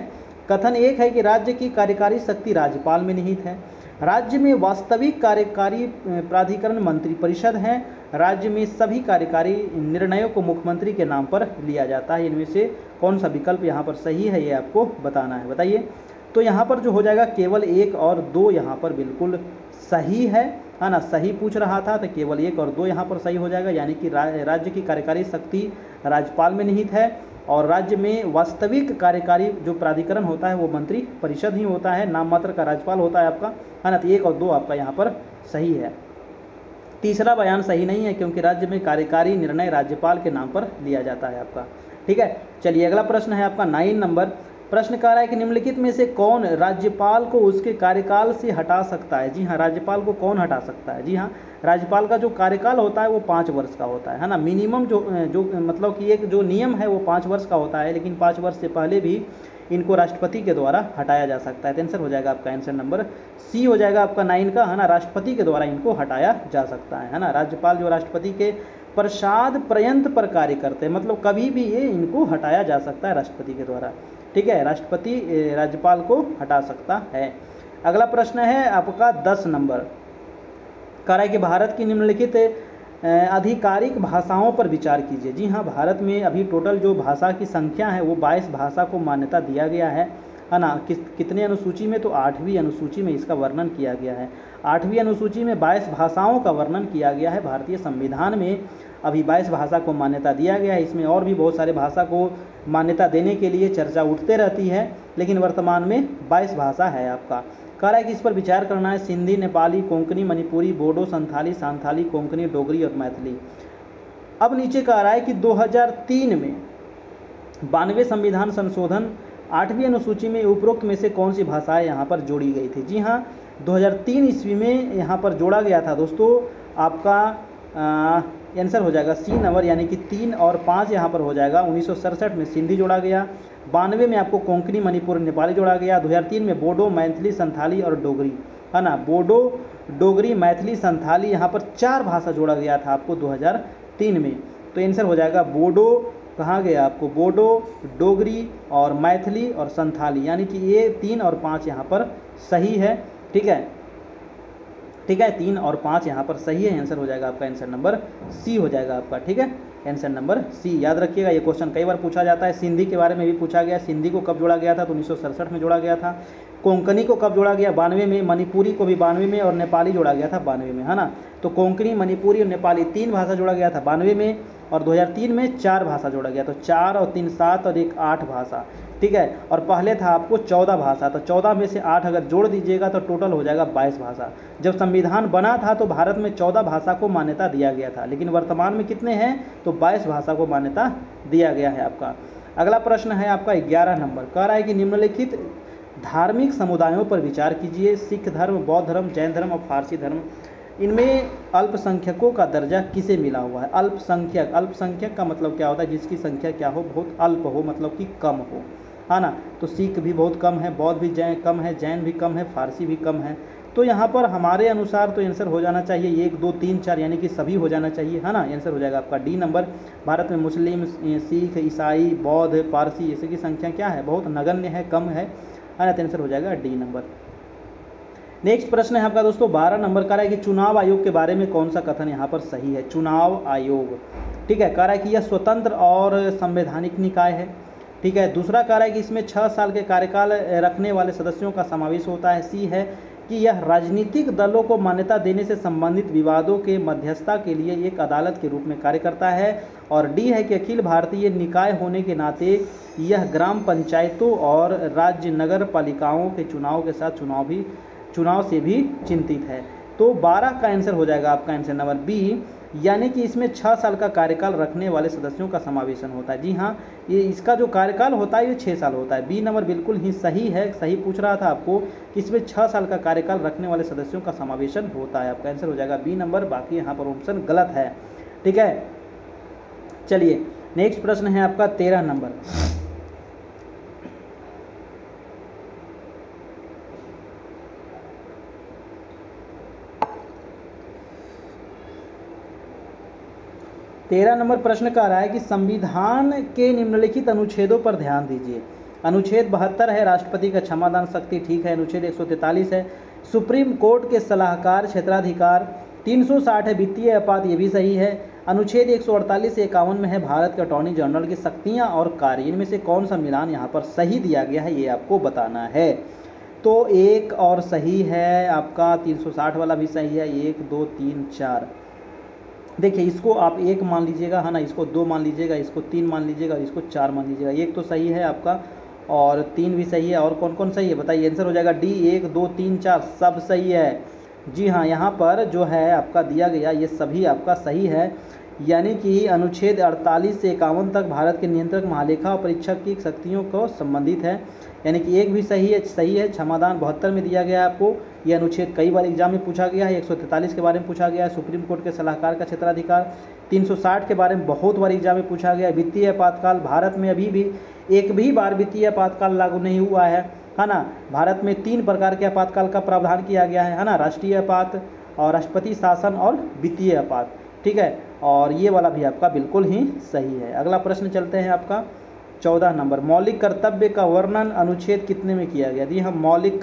कथन 1 है कि राज्य की कार्यकारी शक्ति राज्यपाल में निहित है। राज्य में वास्तविक कार्यकारी प्राधिकरण मंत्री परिषद है। राज्य में सभी कार्यकारी निर्णयों को मुख्यमंत्री के नाम पर लिया जाता है। इनमें से कौन सा विकल्प यहाँ पर सही है, ये आपको बताना है। बताइए। तो यहाँ पर जो हो जाएगा केवल 1 और 2 यहाँ पर बिल्कुल सही है ना। सही पूछ रहा था तो केवल 1 और 2 यहाँ पर सही हो जाएगा, यानी कि राज्य की कार्यकारी शक्ति राज्यपाल में निहित है और राज्य में वास्तविक कार्यकारी जो प्राधिकरण होता है वो मंत्री परिषद ही होता है, नाम मात्र का राज्यपाल होता है आपका, है ना। तो 1 और 2 आपका यहाँ पर सही है। तीसरा बयान सही नहीं है क्योंकि राज्य में कार्यकारी निर्णय राज्यपाल के नाम पर लिया जाता है आपका। ठीक है, चलिए अगला प्रश्न है आपका 9 नंबर। प्रश्न कह रहा है कि निम्नलिखित में से कौन राज्यपाल को उसके कार्यकाल से हटा सकता है? जी हाँ, राज्यपाल को कौन हटा सकता है? जी हाँ, राज्यपाल का जो कार्यकाल होता है वो 5 वर्ष का होता है ना। मिनिमम जो मतलब कि एक जो नियम है वो 5 वर्ष का होता है, लेकिन 5 वर्ष से पहले भी इनको राष्ट्रपति के द्वारा हटाया जा सकता है। तो आंसर हो जाएगा आपका आंसर नंबर सी हो जाएगा आपका 9 का, है ना। राष्ट्रपति के द्वारा इनको हटाया जा सकता है ना। राज्यपाल जो राष्ट्रपति के प्रसाद पर्यंत पर कार्य करते हैं, मतलब कभी भी ये इनको हटाया जा सकता है राष्ट्रपति के द्वारा। ठीक है, राष्ट्रपति राज्यपाल को हटा सकता है। अगला प्रश्न है आपका 10 नंबर। कह रहा है कि भारत की निम्नलिखित आधिकारिक भाषाओं पर विचार कीजिए। जी हाँ, भारत में अभी टोटल जो भाषा की संख्या है वो 22 भाषा को मान्यता दिया गया है ना। कितने अनुसूची में? तो 8वीं अनुसूची में इसका वर्णन किया गया है। 8वीं अनुसूची में 22 भाषाओं का वर्णन किया गया है। भारतीय संविधान में अभी 22 भाषा को मान्यता दिया गया है। इसमें और भी बहुत सारे भाषा को मान्यता देने के लिए चर्चा उठते रहती है, लेकिन वर्तमान में 22 भाषा है आपका। कह रहा है कि इस पर विचार करना है। सिंधी, नेपाली, कोंकणी, मणिपुरी, बोडो, संथाली, सांथाली, कोंकणी, डोगरी और मैथिली। अब नीचे कह रहा है कि 2003 में 92वें संविधान संशोधन 8वीं अनुसूची में उपरोक्त में से कौन सी भाषाएं यहाँ पर जोड़ी गई थी? जी हाँ, 2003 ईस्वी में यहाँ पर जोड़ा गया था दोस्तों। आपका आंसर हो जाएगा सी नंबर, यानी कि 3 और 5 यहाँ पर हो जाएगा। 1967 में सिंधी जोड़ा गया, 92 में आपको कोंकणी, मणिपुरी, नेपाली जोड़ा गया, 2003 में बोडो, मैथिली, संथाली और डोगरी, है ना। बोडो, डोगरी, मैथिली, संथाली, यहाँ पर 4 भाषा जोड़ा गया था आपको 2003 में। तो आंसर हो जाएगा बोडो, कहाँ गया आपको, बोडो, डोगरी और मैथिली और संथाली, यानी कि ये 3 और 5 यहाँ पर सही है। ठीक है, 3 और 5 यहाँ पर सही है। आंसर हो जाएगा आपका आंसर नंबर सी हो जाएगा आपका। ठीक है, आंसर नंबर सी। याद रखिएगा, ये क्वेश्चन कई बार पूछा जाता है। सिंधी के बारे में भी पूछा गया। सिंधी को कब जोड़ा गया था? तो 1967 में जोड़ा गया था। कोंकणी को कब जोड़ा गया? 92 में। मणिपुरी को भी 92 में और नेपाली जोड़ा गया था 92 में, है ना। तो कोंकणी, मणिपुरी और नेपाली 3 भाषा जोड़ा गया था 92 में, और 2003 में 4 भाषा जोड़ा गया। तो 4 और 3 7 और 1 8 भाषा। ठीक है, और पहले था आपको 14 भाषा। तो 14 में से 8 अगर जोड़ दीजिएगा तो टोटल हो जाएगा 22 भाषा। जब संविधान बना था तो भारत में 14 भाषा को मान्यता दिया गया था, लेकिन वर्तमान में कितने हैं? तो 22 भाषा को मान्यता दिया गया है आपका। अगला प्रश्न है आपका 11 नंबर। कह रहा है कि निम्नलिखित धार्मिक समुदायों पर विचार कीजिए। सिख धर्म, बौद्ध धर्म, जैन धर्म और फारसी धर्म, इनमें अल्पसंख्यकों का दर्जा किसे मिला हुआ है? अल्पसंख्यक, अल्पसंख्यक का मतलब क्या होता है? जिसकी संख्या क्या हो? बहुत अल्प हो, मतलब कि कम हो, है ना। तो सिख भी बहुत कम है, बौद्ध भी कम है, जैन भी कम है, फारसी भी कम है। तो यहाँ पर हमारे अनुसार तो आंसर हो जाना चाहिए 1 2 3 4, यानी कि सभी हो जाना चाहिए, है ना। आंसर हो जाएगा आपका डी नंबर। भारत में मुस्लिम, सिख, ईसाई, बौद्ध, पारसी ऐसे की संख्या क्या है? बहुत नगण्य है, कम है ना। तो आंसर हो जाएगा डी नंबर। नेक्स्ट प्रश्न है आपका दोस्तों 12 नंबर का है कि चुनाव आयोग के बारे में कौन सा कथन यहाँ पर सही है? चुनाव आयोग, ठीक है, कह रहा है कि यह स्वतंत्र और संवैधानिक निकाय है, ठीक है। दूसरा कह रहा है कि इसमें 6 साल के कार्यकाल रखने वाले सदस्यों का समावेश होता है। सी है कि यह राजनीतिक दलों को मान्यता देने से संबंधित विवादों के मध्यस्थता के लिए एक अदालत के रूप में कार्य करता है। और डी है कि अखिल भारतीय निकाय होने के नाते यह ग्राम पंचायतों और राज्य नगर पालिकाओं के चुनाव के साथ चुनाव से भी चिंतित है। तो 12 का आंसर हो जाएगा आपका आंसर नंबर बी, यानी कि इसमें 6 साल का कार्यकाल रखने वाले सदस्यों का समावेशन होता है। जी हाँ, ये इसका जो कार्यकाल होता है ये 6 साल होता है। बी नंबर बिल्कुल ही सही है, सही पूछ रहा था आपको कि इसमें 6 साल का कार्यकाल रखने वाले सदस्यों का समावेशन होता है। आपका आंसर हो जाएगा बी नंबर, बाकी यहाँ पर ऑप्शन गलत है, ठीक है। चलिए नेक्स्ट प्रश्न है आपका 13 नंबर। तेरह नंबर प्रश्न कह रहा है कि संविधान के निम्नलिखित अनुच्छेदों पर ध्यान दीजिए। अनुच्छेद 72 है राष्ट्रपति का क्षमादान शक्ति, ठीक है। अनुच्छेद 143 है सुप्रीम कोर्ट के सलाहकार क्षेत्राधिकार। 360 है वित्तीय आपात, ये भी सही है। अनुच्छेद 148 से 51 में है भारत के अटॉर्नी जनरल की शक्तियां और कार्य। इनमें से कौन सा मिलान यहाँ पर सही दिया गया है, ये आपको बताना है। तो एक और सही है आपका, 360 वाला भी सही है। 1 2 3 4, देखिए इसको आप 1 मान लीजिएगा, है ना, इसको 2 मान लीजिएगा, इसको 3 मान लीजिएगा, इसको 4 मान लीजिएगा। 1 तो सही है आपका और 3 भी सही है। और कौन कौन सही है बताइए? आंसर हो जाएगा डी, 1 2 3 4 सब सही है। जी हाँ, यहाँ पर जो है आपका दिया गया ये सभी आपका सही है, यानी कि अनुच्छेद 48 से 51 तक भारत के नियंत्रक महालेखा और परीक्षक की शक्तियों को संबंधित है, यानी कि एक भी सही है। क्षमादान 72 में दिया गया है आपको। ये अनुच्छेद कई बार एग्जाम में पूछा गया है। 143 के बारे में पूछा गया है, सुप्रीम कोर्ट के सलाहकार का क्षेत्राधिकार। 360 के बारे में बहुत बार एग्जाम में पूछा गया है। वित्तीय आपातकाल, भारत में अभी भी एक भी बार वित्तीय आपातकाल लागू नहीं हुआ है ना। भारत में 3 प्रकार के आपातकाल का प्रावधान किया गया है ना, राष्ट्रीय आपात और राष्ट्रपति शासन और वित्तीय आपात, ठीक है। और ये वाला भी आपका बिल्कुल ही सही है। अगला प्रश्न चलते हैं आपका 14 नंबर। मौलिक कर्तव्य का वर्णन अनुच्छेद कितने में किया गया? जी हाँ, मौलिक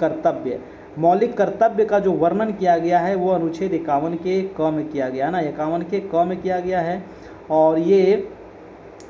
कर्तव्य का जो वर्णन किया गया है वो अनुच्छेद 51 के क में किया गया है ना, 51 के क में किया गया है। और ये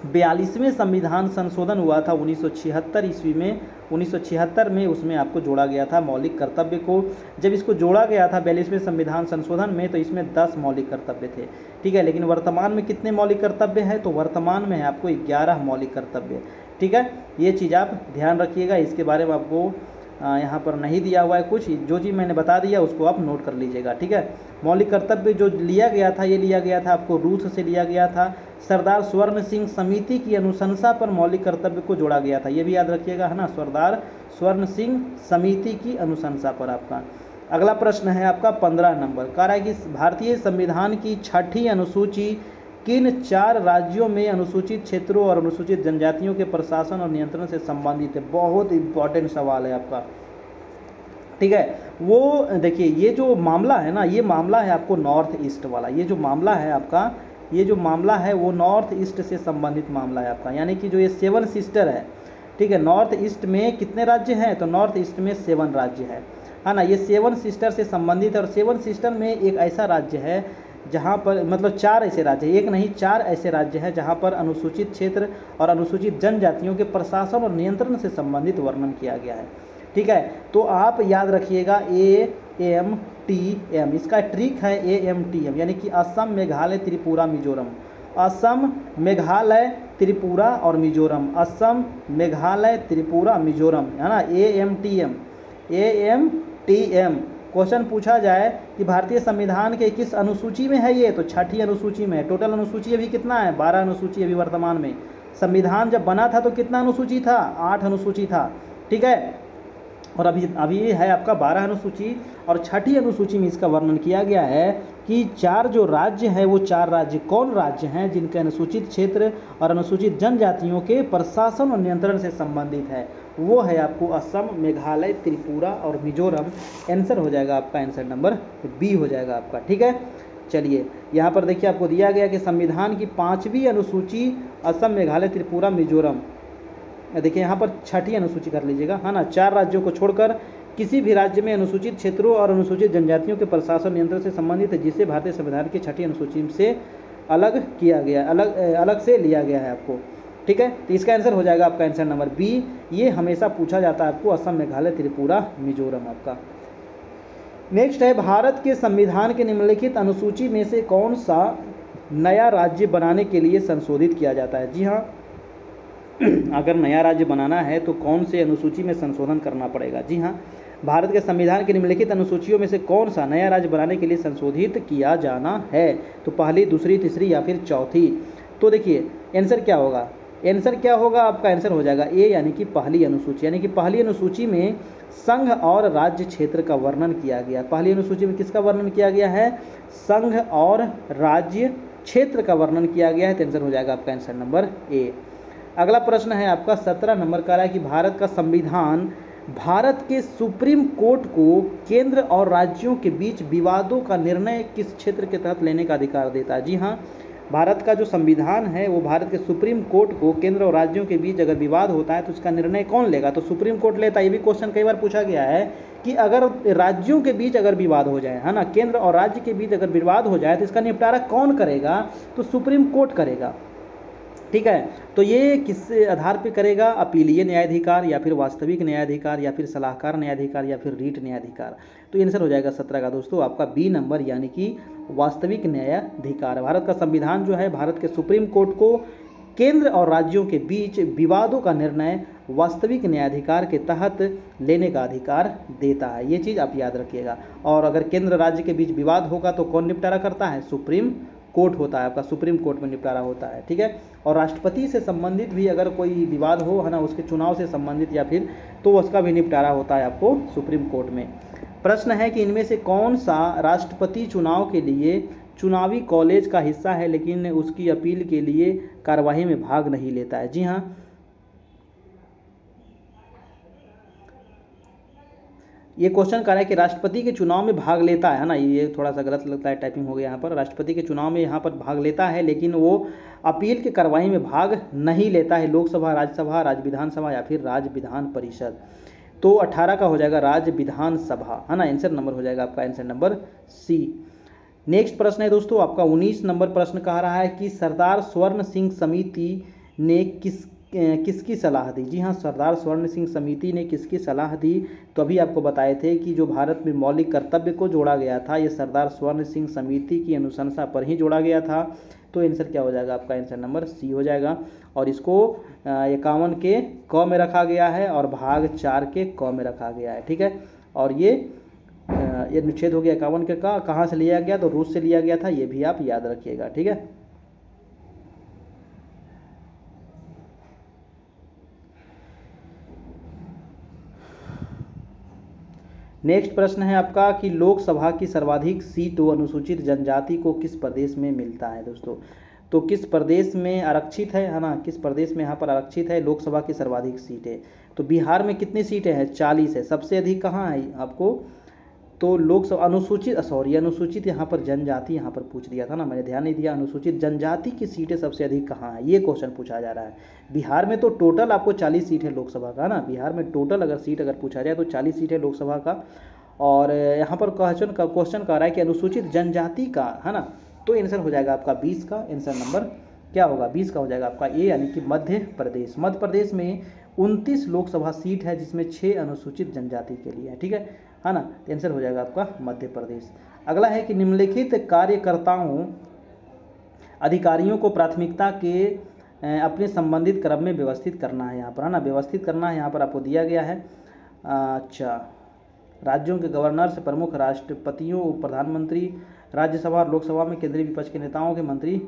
42वें संविधान संशोधन हुआ था 1976 ईस्वी में। 1976 में उसमें आपको जोड़ा गया था मौलिक कर्तव्य को। जब इसको जोड़ा गया था 42वें संविधान संशोधन में, तो इसमें 10 मौलिक कर्तव्य थे, ठीक है। लेकिन वर्तमान में कितने मौलिक कर्तव्य है? तो वर्तमान में है आपको 11 मौलिक कर्तव्य, ठीक है। ये चीज़ आप ध्यान रखिएगा, इसके बारे में आपको यहाँ पर नहीं दिया हुआ है कुछ। जो चीज़ मैंने बता दिया उसको आप नोट कर लीजिएगा, ठीक है। मौलिक कर्तव्य जो लिया गया था, ये लिया गया था आपको रूस से लिया गया था। सरदार स्वर्ण सिंह समिति की अनुशंसा पर मौलिक कर्तव्य को जोड़ा गया था, ये भी याद रखिएगा, है ना। सरदार स्वर्ण सिंह समिति की अनुशंसा पर आपका। अगला प्रश्न है आपका 15 नंबर। कह रहा है कि भारतीय संविधान की 6ठी अनुसूची किन 4 राज्यों में अनुसूचित क्षेत्रों और अनुसूचित जनजातियों के प्रशासन और नियंत्रण से संबंधित है? बहुत इंपॉर्टेंट सवाल है आपका, ठीक है। वो देखिए ये जो मामला है ना, ये मामला है आपको नॉर्थ ईस्ट वाला। ये जो मामला है आपका, ये जो मामला है वो नॉर्थ ईस्ट से संबंधित मामला है आपका, यानी कि जो ये 7 सिस्टर है, ठीक है। नॉर्थ ईस्ट में कितने राज्य हैं? तो नॉर्थ ईस्ट में 7 राज्य है ना। ये 7 सिस्टर से संबंधित है। और 7 सिस्टर में एक ऐसा राज्य है जहाँ पर, मतलब 4 ऐसे राज्य, एक नहीं 4 ऐसे राज्य हैं जहाँ पर अनुसूचित क्षेत्र और अनुसूचित जनजातियों के प्रशासन और नियंत्रण से संबंधित वर्णन किया गया है, ठीक है। तो आप याद रखिएगा AMTM, इसका ट्रिक है AMTM, यानी कि असम, मेघालय, त्रिपुरा, मिजोरम। असम, मेघालय, त्रिपुरा और मिजोरम। असम, मेघालय, त्रिपुरा, मिजोरम, है ना। AMTM। क्वेश्चन पूछा जाए कि भारतीय संविधान के किस अनुसूची में है ये? तो 6ठी अनुसूची में है। टोटल अनुसूची अभी कितना है? 12 अनुसूची अभी वर्तमान में। संविधान जब बना था तो कितना अनुसूची था? 8 अनुसूची था, ठीक है। और अभी ये है आपका 12 अनुसूची, और छठी अनुसूची में इसका वर्णन किया गया है कि 4 जो राज्य हैं वो 4 राज्य कौन राज्य हैं जिनके अनुसूचित क्षेत्र और अनुसूचित जनजातियों के प्रशासन और नियंत्रण से संबंधित है। वो है आपको असम, मेघालय, त्रिपुरा और मिजोरम। आंसर हो जाएगा आपका, आंसर नंबर बी हो जाएगा आपका। ठीक है, चलिए यहाँ पर देखिए आपको दिया गया कि संविधान की 5वीं अनुसूची असम, मेघालय, त्रिपुरा, मिजोरम। देखिए यहाँ पर छठी अनुसूची कर लीजिएगा, है ना। 4 राज्यों को छोड़कर किसी भी राज्य में अनुसूचित क्षेत्रों और अनुसूचित जनजातियों के प्रशासन नियंत्रण से संबंधित है, जिसे भारतीय संविधान की छठी अनुसूची से अलग किया गया, अलग से लिया गया है आपको। ठीक है, तो इसका आंसर हो जाएगा आपका आंसर नंबर बी। ये हमेशा पूछा जाता है आपको, असम, मेघालय, त्रिपुरा, मिजोरम आपका। नेक्स्ट है, भारत के संविधान के निम्नलिखित अनुसूची में से कौन सा नया राज्य बनाने के लिए संशोधित किया जाता है। जी हाँ, अगर नया राज्य बनाना है तो कौन से अनुसूची में संशोधन करना पड़ेगा। जी हाँ, भारत के संविधान की निम्नलिखित अनुसूचियों में से कौन सा नया राज्य बनाने के लिए संशोधित किया जाना है। तो पहली, दूसरी, तीसरी या फिर चौथी। तो देखिए आंसर क्या होगा, आंसर क्या होगा आपका, आंसर हो जाएगा ए, यानी कि पहली अनुसूची। यानी कि पहली अनुसूची में संघ और राज्य क्षेत्र का वर्णन किया गया। पहली अनुसूची में किसका वर्णन किया गया है, संघ और राज्य क्षेत्र का वर्णन किया गया है। तो आंसर हो जाएगा आपका आंसर नंबर ए। अगला प्रश्न है आपका 17 नंबर का है कि भारत का संविधान भारत के सुप्रीम कोर्ट को केंद्र और राज्यों के बीच विवादों का निर्णय किस क्षेत्र के तहत लेने का अधिकार देता है। जी हाँ, भारत का जो संविधान है वो भारत के सुप्रीम कोर्ट को केंद्र और राज्यों के बीच अगर विवाद होता है तो उसका निर्णय कौन लेगा। तो सुप्रीम कोर्ट लेता है। ये भी क्वेश्चन कई बार पूछा गया है कि अगर राज्यों के बीच अगर विवाद हो जाए, है ना, केंद्र और राज्य के बीच अगर विवाद हो जाए तो इसका निपटारा कौन करेगा। तो सुप्रीम कोर्ट करेगा। ठीक है, तो ये किस आधार पे करेगा, अपीलीय न्यायाधिकार या फिर वास्तविक न्यायाधिकार या फिर सलाहकार न्यायाधिकार या फिर रीट न्यायाधिकार। तो आंसर हो जाएगा 17 का दोस्तों आपका बी नंबर, यानी कि वास्तविक न्यायाधिकार। भारत का संविधान जो है भारत के सुप्रीम कोर्ट को केंद्र और राज्यों के बीच विवादों का निर्णय वास्तविक न्यायाधिकार के तहत लेने का अधिकार देता है। ये चीज़ आप याद रखिएगा। और अगर केंद्र राज्य के बीच विवाद होगा तो कौन निपटारा करता है, सुप्रीम कोर्ट होता है आपका, सुप्रीम कोर्ट में निपटारा होता है। ठीक है, और राष्ट्रपति से संबंधित भी अगर कोई विवाद हो, है ना, उसके चुनाव से संबंधित या फिर, तो उसका भी निपटारा होता है आपको सुप्रीम कोर्ट में। प्रश्न है कि इनमें से कौन सा राष्ट्रपति चुनाव के लिए चुनावी कॉलेज का हिस्सा है लेकिन उसकी अपील के लिए कार्यवाही में भाग नहीं लेता है। जी हाँ, ये क्वेश्चन कर रहा है कि राष्ट्रपति के चुनाव में भाग लेता है ना, ये थोड़ा सा गलत लगता है, टाइपिंग हो गया यहाँ पर। राष्ट्रपति के चुनाव में यहाँ पर भाग लेता है लेकिन वो अपील की कार्यवाही में भाग नहीं लेता है। लोकसभा, राज्यसभा, राज्य विधानसभा या फिर राज्य विधान परिषद। तो 18 का हो जाएगा राज्य विधानसभा, है ना। आंसर नंबर हो जाएगा आपका आंसर नंबर सी। नेक्स्ट प्रश्न है दोस्तों आपका 19 नंबर प्रश्न कह रहा है कि सरदार स्वर्ण सिंह समिति ने किसकी सलाह दी। जी हाँ, सरदार स्वर्ण सिंह समिति ने किसकी सलाह दी। तो अभी आपको बताए थे कि जो भारत में मौलिक कर्तव्य को जोड़ा गया था ये सरदार स्वर्ण सिंह समिति की अनुशंसा पर ही जोड़ा गया था। तो आंसर क्या हो जाएगा आपका, आंसर नंबर सी हो जाएगा। और इसको 51 के क में रखा गया है और भाग 4 के क में रखा गया है। ठीक है, और ये अनुच्छेद हो गया 51 के का, कहाँ से लिया गया, तो रूस से लिया गया था। ये भी आप याद रखिएगा। ठीक है, नेक्स्ट प्रश्न है आपका कि लोकसभा की सर्वाधिक सीट अनुसूचित जनजाति को किस प्रदेश में मिलता है दोस्तों। तो किस प्रदेश में आरक्षित है ना, किस प्रदेश में यहाँ पर आरक्षित है लोकसभा की सर्वाधिक सीटें। तो बिहार में कितनी सीटें हैं, 40 है। सबसे अधिक कहाँ है आपको, तो लोकसभा अनुसूचित यहाँ पर जनजाति यहाँ पर पूछ दिया था ना, मैंने ध्यान नहीं दिया। अनुसूचित जनजाति की सीटें सबसे अधिक कहाँ है, ये क्वेश्चन पूछा जा रहा है। बिहार में तो टोटल आपको 40 सीट है लोकसभा का ना, बिहार में टोटल अगर सीट अगर पूछा जाए तो 40 सीट है लोकसभा का। और यहाँ पर क्वेश्चन कह रहा है कि अनुसूचित जनजाति का, है ना, तो आंसर हो जाएगा आपका 20 का। आंसर नंबर क्या होगा, 20 का हो जाएगा आपका ए, यानी कि मध्य प्रदेश। मध्य प्रदेश में 29 लोकसभा सीट है जिसमें 6 अनुसूचित जनजाति के लिए है। ठीक है ना, तो आंसर हो जाएगा आपका मध्य प्रदेश। अगला है कि निम्नलिखित कार्यकर्ताओं अधिकारियों को प्राथमिकता के अपने संबंधित क्रम में व्यवस्थित करना है यहाँ पर, है ना, व्यवस्थित करना है यहाँ पर आपको दिया गया है। अच्छा, राज्यों के गवर्नर से प्रमुख राष्ट्रपतियों, उप प्रधानमंत्री, राज्यसभा और लोकसभा में केंद्रीय विपक्ष के नेताओं के मंत्री।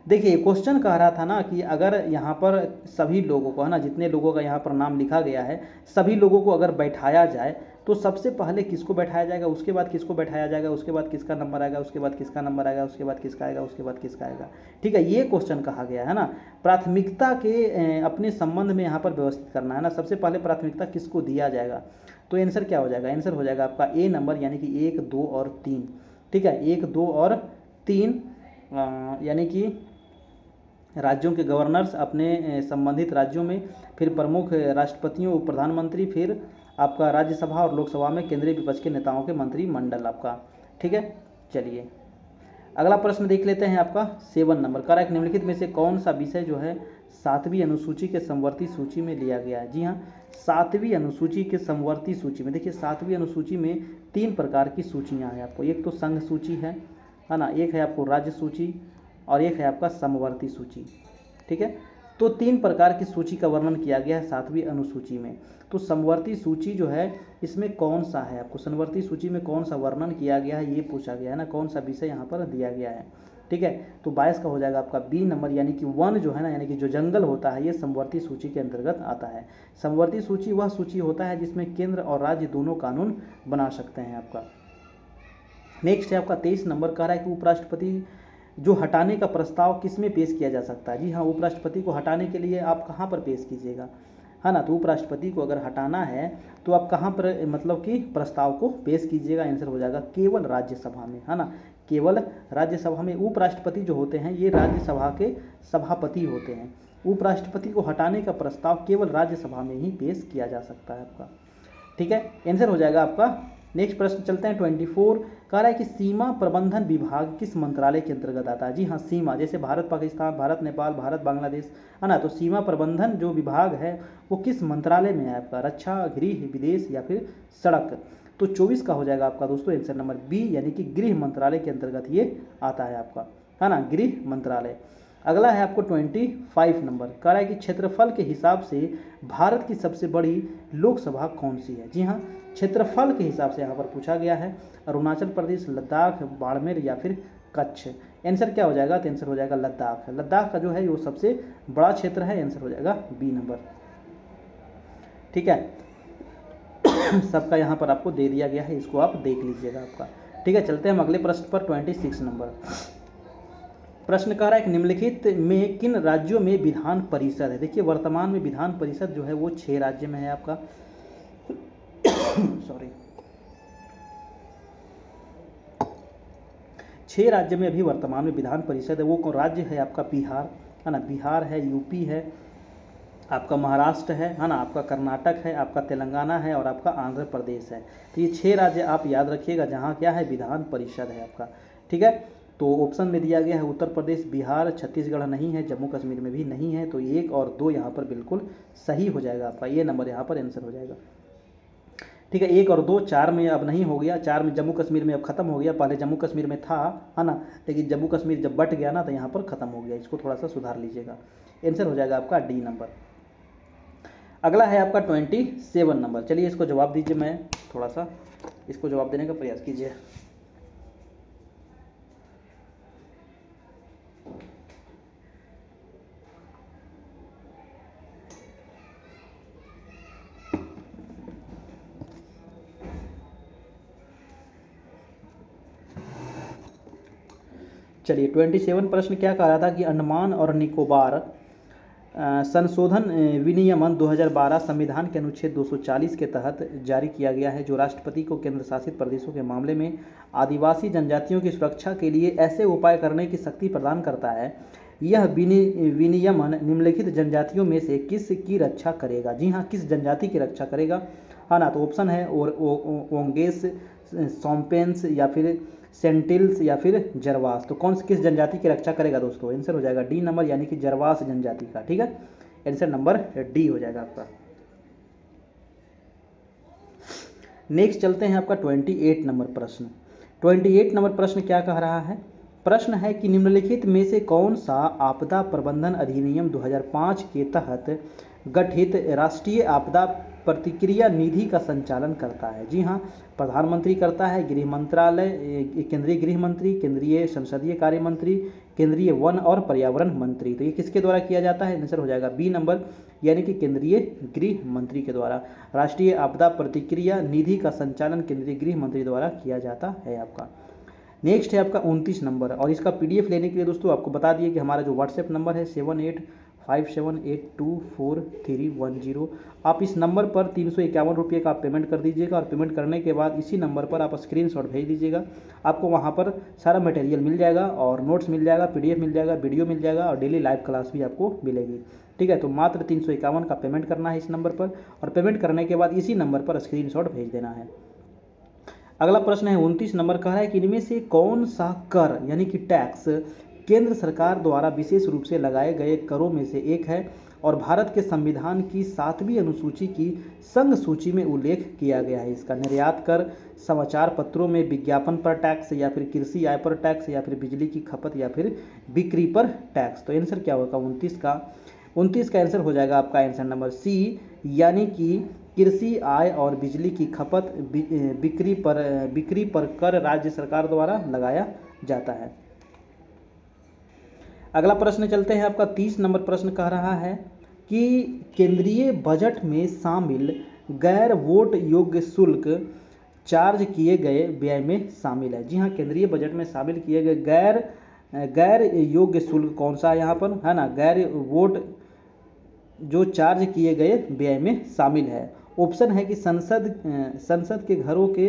देखिए क्वेश्चन कह रहा था ना कि अगर यहाँ पर सभी लोगों को, है ना, जितने लोगों का यहाँ पर नाम लिखा गया है, सभी लोगों को अगर बैठाया जाए तो सबसे पहले किसको बैठाया जाएगा, उसके बाद किसको बैठाया जाएगा, उसके बाद किसका नंबर आएगा, उसके बाद किसका नंबर आएगा, उसके बाद किसका आएगा, उसके बाद किसका आएगा। ठीक है, ये क्वेश्चन कहा गया है ना। प्राथमिकता के अपने संबंध में यहाँ पर व्यवस्थित करना है ना। सबसे पहले प्राथमिकता किसको दिया जाएगा, तो आंसर क्या हो जाएगा, आंसर हो जाएगा आपका ए नंबर, यानी कि 1, 2 और 3। ठीक है, 1, 2 और 3, यानी कि राज्यों के गवर्नर्स अपने संबंधित राज्यों में, फिर प्रमुख राष्ट्रपतियों, उप प्रधानमंत्री, फिर आपका राज्यसभा और लोकसभा में केंद्रीय विपक्ष के नेताओं के मंत्रिमंडल आपका। ठीक है, चलिए अगला प्रश्न देख लेते हैं। आपका 7 नंबर कह रहा है निम्नलिखित में से कौन सा विषय जो है 7वीं अनुसूची के समवर्ती सूची में लिया गया है। जी हाँ, 7वीं अनुसूची के समवर्ती सूची में, देखिए 7वीं अनुसूची में 3 प्रकार की सूचियाँ हैं आपको। एक तो संघ सूची है ना, एक है आपको राज्य सूची, और एक है आपका समवर्ती सूची। ठीक है, तो 3 प्रकार की सूची का वर्णन किया गया है 7वीं अनुसूची में। तो समवर्ती सूची जो है इसमें कौन सा है, आपको समवर्ती सूची में कौन सा वर्णन किया गया है ये पूछा गया है ना, कौन सा विषय यहाँ पर दिया गया है। ठीक है, तो 22 का हो जाएगा आपका बी नंबर, यानी कि वन जो है ना, यानी कि जो जंगल होता है, ये समवर्ती सूची के अंतर्गत आता है। समवर्ती सूची वह सूची होता है जिसमें केंद्र और राज्य दोनों कानून बना सकते हैं आपका। नेक्स्ट है आपका 23 नंबर, कह रहा है कि उपराष्ट्रपति जो हटाने का प्रस्ताव किस में पेश किया जा सकता है। जी हाँ, उपराष्ट्रपति को हटाने के लिए आप कहाँ पर पेश कीजिएगा, है ना। तो उपराष्ट्रपति को अगर हटाना है तो आप कहाँ पर मतलब कि प्रस्ताव को पेश कीजिएगा, आंसर हो जाएगा केवल राज्यसभा में, है ना, केवल राज्यसभा में। उपराष्ट्रपति जो होते हैं ये राज्यसभा के सभापति होते हैं। उपराष्ट्रपति को हटाने का प्रस्ताव केवल राज्यसभा में ही पेश किया जा सकता है आपका। ठीक है, आंसर हो जाएगा आपका। नेक्स्ट प्रश्न चलते हैं 24, कह रहा है कि सीमा प्रबंधन विभाग किस मंत्रालय के अंतर्गत आता है। जी हाँ, सीमा जैसे भारत पाकिस्तान, भारत नेपाल, भारत बांग्लादेश, है ना, तो सीमा प्रबंधन जो विभाग है वो किस मंत्रालय में है आपका, रक्षा, गृह, विदेश या फिर सड़क। तो 24 का हो जाएगा आपका दोस्तों आंसर नंबर बी, यानी कि गृह मंत्रालय के अंतर्गत ये आता है आपका, है ना, गृह मंत्रालय। अगला है आपको 25 नंबर, कह रहा है कि क्षेत्रफल के हिसाब से भारत की सबसे बड़ी लोकसभा कौन सी है। जी हाँ, क्षेत्रफल के हिसाब से यहाँ पर पूछा गया है, अरुणाचल प्रदेश, लद्दाख, बाड़मेर या फिर कच्छ। आंसर क्या हो जाएगा, तो आंसर हो जाएगा लद्दाख। लद्दाख का जो है वो सबसे बड़ा क्षेत्र है, आंसर हो जाएगा बी नंबर। ठीक है, सबका यहाँ पर आपको दे दिया गया है, इसको आप देख लीजिएगा आपका। ठीक है, चलते हैं हम अगले प्रश्न पर 26 नंबर। प्रश्न कह रहा है कि निम्नलिखित में किन राज्यों में विधान परिषद है। देखिए वर्तमान में विधान परिषद जो है वो 6 राज्य में है आपका। सॉरी, 6 राज्य में अभी वर्तमान में विधान परिषद है। वो राज्य है आपका बिहार, है ना, बिहार है, यूपी है, आपका महाराष्ट्र है ना, आपका कर्नाटक है, आपका तेलंगाना है और आपका आंध्र प्रदेश है। तो ये 6 राज्य आप याद रखिएगा जहाँ क्या है, विधान परिषद है आपका। ठीक है, तो ऑप्शन में दिया गया है उत्तर प्रदेश, बिहार, छत्तीसगढ़ नहीं है, जम्मू कश्मीर में भी नहीं है। तो 1 और 2 यहाँ पर बिल्कुल सही हो जाएगा आपका, ये नंबर यहाँ पर आंसर हो जाएगा। ठीक है, 1 और 2, 4 में अब नहीं हो गया, 4 में जम्मू कश्मीर में अब खत्म हो गया, पहले जम्मू कश्मीर में था, है ना, लेकिन जम्मू कश्मीर जब बट गया ना तो यहाँ पर खत्म हो गया, इसको थोड़ा सा सुधार लीजिएगा। आंसर हो जाएगा आपका डी नंबर। अगला है आपका 27 नंबर, चलिए इसको जवाब दीजिए, मैं थोड़ा सा इसको जवाब देने का प्रयास कीजिए। चलिए 27 प्रश्न क्या कह रहा था कि अंडमान और निकोबार संशोधन विनियमन 2012 संविधान के अनुच्छेद 240 के तहत जारी किया गया है, जो राष्ट्रपति को केंद्र शासित प्रदेशों के मामले में आदिवासी जनजातियों की सुरक्षा के लिए ऐसे उपाय करने की शक्ति प्रदान करता है। यह विनियमन निम्नलिखित जनजातियों में से किस की रक्षा करेगा। जी हाँ, किस जनजाति की रक्षा करेगा, है ना, तो ऑप्शन है ओंगेस, सोम्पेंस या फिर सेंटिल्स या फिर जरवास। तो कौन किस जनजाति की रक्षा करेगा दोस्तों, आंसर हो जाएगा डी नंबर, यानी कि जरवास जनजाति का। ठीक है, आंसर नंबर डी हो जाएगा आपका। नेक्स्ट चलते हैं आपका 28 नंबर प्रश्न। 28 नंबर प्रश्न क्या कह रहा है, प्रश्न है कि निम्नलिखित में से कौन सा आपदा प्रबंधन अधिनियम 2005 के तहत गठित राष्ट्रीय आपदा प्रतिक्रिया निधि का संचालन करता है। जी हाँ, प्रधानमंत्री करता है, गृह मंत्रालय, केंद्रीय गृह मंत्री, केंद्रीय संसदीय कार्य मंत्री, केंद्रीय वन और पर्यावरण मंत्री। तो ये किसके द्वारा किया जाता है? आंसर हो जाएगा बी नंबर, यानी कि केंद्रीय गृह मंत्री के द्वारा। राष्ट्रीय आपदा प्रतिक्रिया निधि का संचालन केंद्रीय गृह मंत्री द्वारा किया जाता है आपका। नेक्स्ट है आपका 29 नंबर, और इसका पीडीएफ लेने के लिए दोस्तों आपको बता दिए कि हमारा जो व्हाट्सएप नंबर है 7857824310, आप इस नंबर पर 351 रुपये का आप पेमेंट कर दीजिएगा, और पेमेंट करने के बाद इसी नंबर पर आप स्क्रीनशॉट भेज दीजिएगा। आपको वहाँ पर सारा मटेरियल मिल जाएगा, और नोट्स मिल जाएगा, पीडीएफ मिल जाएगा, वीडियो मिल जाएगा, और डेली लाइव क्लास भी आपको मिलेगी। ठीक है, तो मात्र 351 का पेमेंट करना है इस नंबर पर, और पेमेंट करने के बाद इसी नंबर पर स्क्रीनशॉट भेज देना है। अगला प्रश्न है 29 नंबर, कह रहा है कि इनमें से कौन सा कर यानी कि टैक्स केंद्र सरकार द्वारा विशेष रूप से लगाए गए करों में से एक है, और भारत के संविधान की 7वीं अनुसूची की संघ सूची में उल्लेख किया गया है इसका? निर्यात कर, समाचार पत्रों में विज्ञापन पर टैक्स, या फिर कृषि आय पर टैक्स, या फिर बिजली की खपत, या फिर बिक्री पर टैक्स। तो आंसर क्या होगा 29 का? 29 का आंसर हो जाएगा आपका आंसर नंबर सी, यानी कि कृषि आय और बिजली की खपत बिक्री पर कर राज्य सरकार द्वारा लगाया जाता है। अगला प्रश्न चलते हैं आपका 30 नंबर प्रश्न कह रहा है कि केंद्रीय बजट में शामिल गैर वोट योग्य शुल्क चार्ज किए गए व्यय में शामिल है। जी हाँ, केंद्रीय बजट में शामिल किए गए गैर योग्य शुल्क कौन सा है यहाँ पर, है ना? गैर वोट जो चार्ज किए गए व्यय में शामिल है। ऑप्शन है कि संसद के घरों के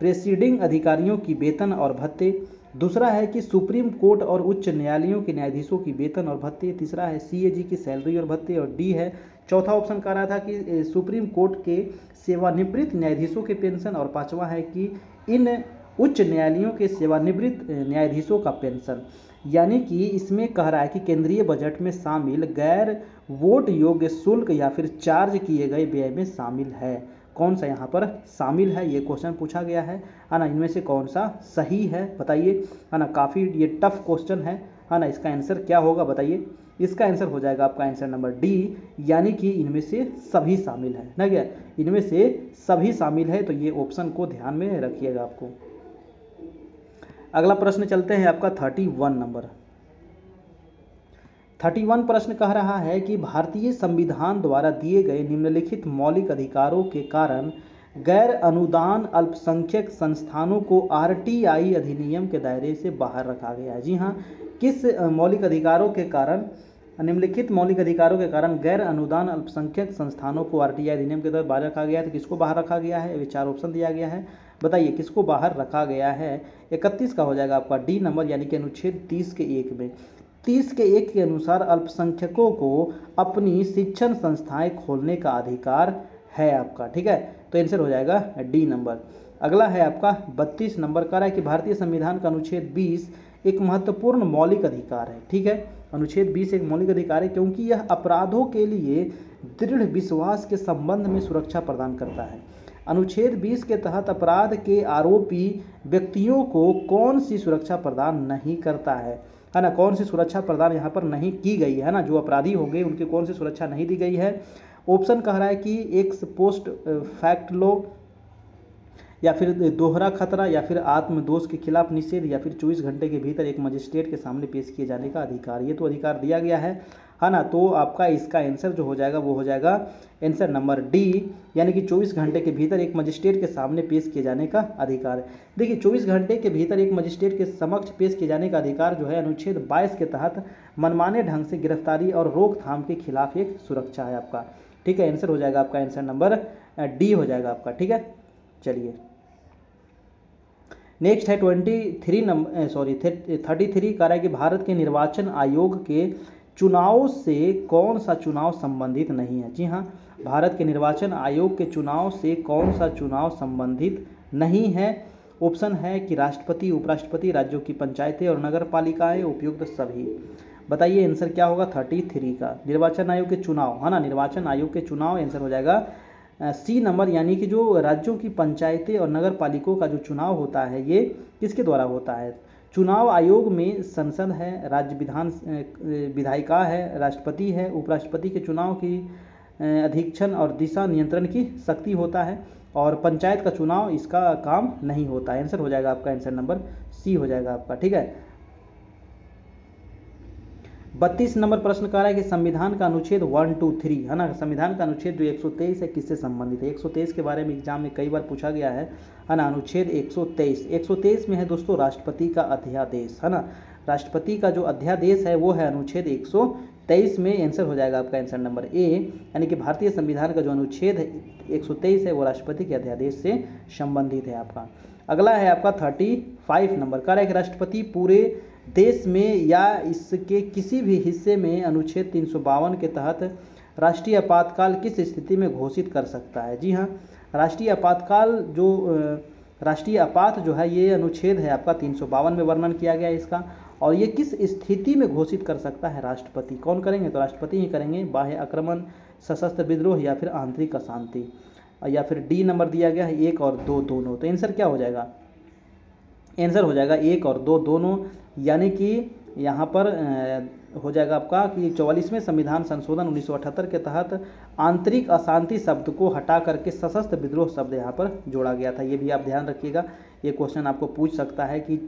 प्रेसिडिंग अधिकारियों की वेतन और भत्ते। दूसरा है कि सुप्रीम कोर्ट और उच्च न्यायालयों के न्यायाधीशों की वेतन और भत्ते। तीसरा है सीएजी की सैलरी और भत्ते, और डी है चौथा ऑप्शन कह रहा था कि सुप्रीम कोर्ट के सेवानिवृत्त न्यायाधीशों के पेंशन, और पांचवा है कि इन उच्च न्यायालयों के सेवानिवृत्त न्यायाधीशों का पेंशन। यानी कि इसमें कह रहा है कि केंद्रीय बजट में शामिल गैर वोट योग्य शुल्क या फिर चार्ज किए गए व्यय में शामिल है। कौन सा यहाँ पर शामिल है, ये क्वेश्चन पूछा गया है ना? इनमें से कौन सा सही है बताइए, है ना? काफ़ी ये टफ क्वेश्चन है ना? इसका आंसर क्या होगा बताइए? इसका आंसर हो जाएगा आपका आंसर नंबर डी, यानी कि इनमें से सभी शामिल है ना? क्या इनमें से सभी शामिल है? तो ये ऑप्शन को ध्यान में रखिएगा आपको। अगला प्रश्न चलते हैं आपका 31 नंबर। 31 प्रश्न कह रहा है कि भारतीय संविधान द्वारा दिए गए निम्नलिखित मौलिक अधिकारों के कारण गैर अनुदान अल्पसंख्यक संस्थानों को आरटीआई अधिनियम के दायरे से बाहर रखा गया है। जी हाँ, किस मौलिक अधिकारों के कारण, निम्नलिखित मौलिक अधिकारों के कारण गैर अनुदान अल्पसंख्यक संस्थानों को आरटीआई अधिनियम के तहत बाहर रखा गया है? तो किसको बाहर रखा गया है? ये 4 ऑप्शन दिया गया है, बताइए किसको बाहर रखा गया है? 31 का हो जाएगा आपका डी नंबर, यानी कि अनुच्छेद 30 के 1 में। 30 के 1 के अनुसार अल्पसंख्यकों को अपनी शिक्षण संस्थाएं खोलने का अधिकार है आपका। ठीक है, तो आंसर हो जाएगा डी नंबर। अगला है आपका 32 नंबर, कह रहा है कि भारतीय संविधान का अनुच्छेद 20 एक महत्वपूर्ण मौलिक अधिकार है। ठीक है, अनुच्छेद 20 एक मौलिक अधिकार है क्योंकि यह अपराधों के लिए दृढ़ विश्वास के संबंध में सुरक्षा प्रदान करता है। अनुच्छेद 20 के तहत अपराध के आरोपी व्यक्तियों को कौन सी सुरक्षा प्रदान नहीं करता है ना? कौन सी सुरक्षा प्रदान यहाँ पर नहीं की गई है ना? जो अपराधी हो गए उनकी कौन सी सुरक्षा नहीं दी गई है? ऑप्शन कह रहा है कि एक्स पोस्ट फैक्ट लॉ, या फिर दोहरा खतरा, या फिर आत्मदोष के खिलाफ निषेध, या फिर 24 घंटे के भीतर एक मजिस्ट्रेट के सामने पेश किए जाने का अधिकार। ये तो अधिकार दिया गया है ना? तो आपका इसका आंसर जो हो जाएगा वो हो जाएगा आंसर नंबर डी, यानी कि 24 घंटे के भीतर एक मजिस्ट्रेट के सामने पेश किए जाने का अधिकार। देखिए 24 घंटे के भीतर एक मजिस्ट्रेट के समक्ष पेश किए जाने का अधिकार जो है अनुच्छेद 22 के तहत मनमाने ढंग से गिरफ्तारी और रोकथाम के खिलाफ एक सुरक्षा है आपका। ठीक है, आंसर हो जाएगा आपका आंसर नंबर डी हो जाएगा आपका। ठीक है, चलिए नेक्स्ट है 33 कह रहा है कि भारत के निर्वाचन आयोग के चुनाव से कौन सा चुनाव संबंधित नहीं है? जी हाँ, भारत के निर्वाचन आयोग के चुनाव से कौन सा चुनाव संबंधित नहीं है? ऑप्शन है कि राष्ट्रपति, उपराष्ट्रपति, राज्यों की पंचायतें और नगर पालिकाएं, उपयुक्त सभी। बताइए आंसर क्या होगा 33 का? निर्वाचन आयोग के चुनाव, है ना? निर्वाचन आयोग के चुनाव आंसर हो जाएगा सी नंबर, यानी कि जो राज्यों की पंचायतें और नगर पालिकाओं का जो चुनाव होता है ये किसके द्वारा होता है? चुनाव आयोग में संसद है, राज्य विधायिका है, राष्ट्रपति है, उपराष्ट्रपति के चुनाव की अधीक्षण और दिशा नियंत्रण की शक्ति होता है, और पंचायत का चुनाव इसका काम नहीं होता है। आंसर हो जाएगा आपका आंसर नंबर सी हो जाएगा आपका। ठीक है, 32 नंबर प्रश्न कह रहा है कि संविधान का अनुच्छेद 1, 2, 3 है ना, संविधान का अनुच्छेद जो 123 है किससे संबंधित है। 123 के बारे में एग्जाम में कई बार पूछा गया है ना। अनुच्छेद 123 में है दोस्तों राष्ट्रपति का अध्यादेश, है ना। राष्ट्रपति का जो अध्यादेश है वो है अनुच्छेद 123 में। आंसर हो जाएगा आपका आंसर नंबर ए, यानी कि भारतीय संविधान का जो अनुच्छेद 123 है वो राष्ट्रपति के अध्यादेश से संबंधित है आपका। अगला है आपका 35 नंबर, कह रहा है कि राष्ट्रपति पूरे देश में या इसके किसी भी हिस्से में अनुच्छेद 352 के तहत राष्ट्रीय आपातकाल किस स्थिति में घोषित कर सकता है। जी हाँ, राष्ट्रीय आपातकाल जो राष्ट्रीय आपात जो है ये अनुच्छेद है आपका 352 में वर्णन किया गया है इसका। और ये किस स्थिति में घोषित कर सकता है राष्ट्रपति, कौन करेंगे तो राष्ट्रपति ही करेंगे। बाह्य आक्रमण, सशस्त्र विद्रोह या फिर आंतरिक अशांति, या फिर डी नंबर दिया गया है 1 और 2 दोनों। तो आंसर क्या हो जाएगा, आंसर हो जाएगा 1 और 2 दोनों, यानी कि यहाँ पर हो जाएगा आपका कि 44वें संविधान संशोधन 1978 के तहत आंतरिक अशांति शब्द को हटा करके सशस्त्र विद्रोह शब्द यहाँ पर जोड़ा गया था। ये भी आप ध्यान रखिएगा, ये क्वेश्चन आपको पूछ सकता है कि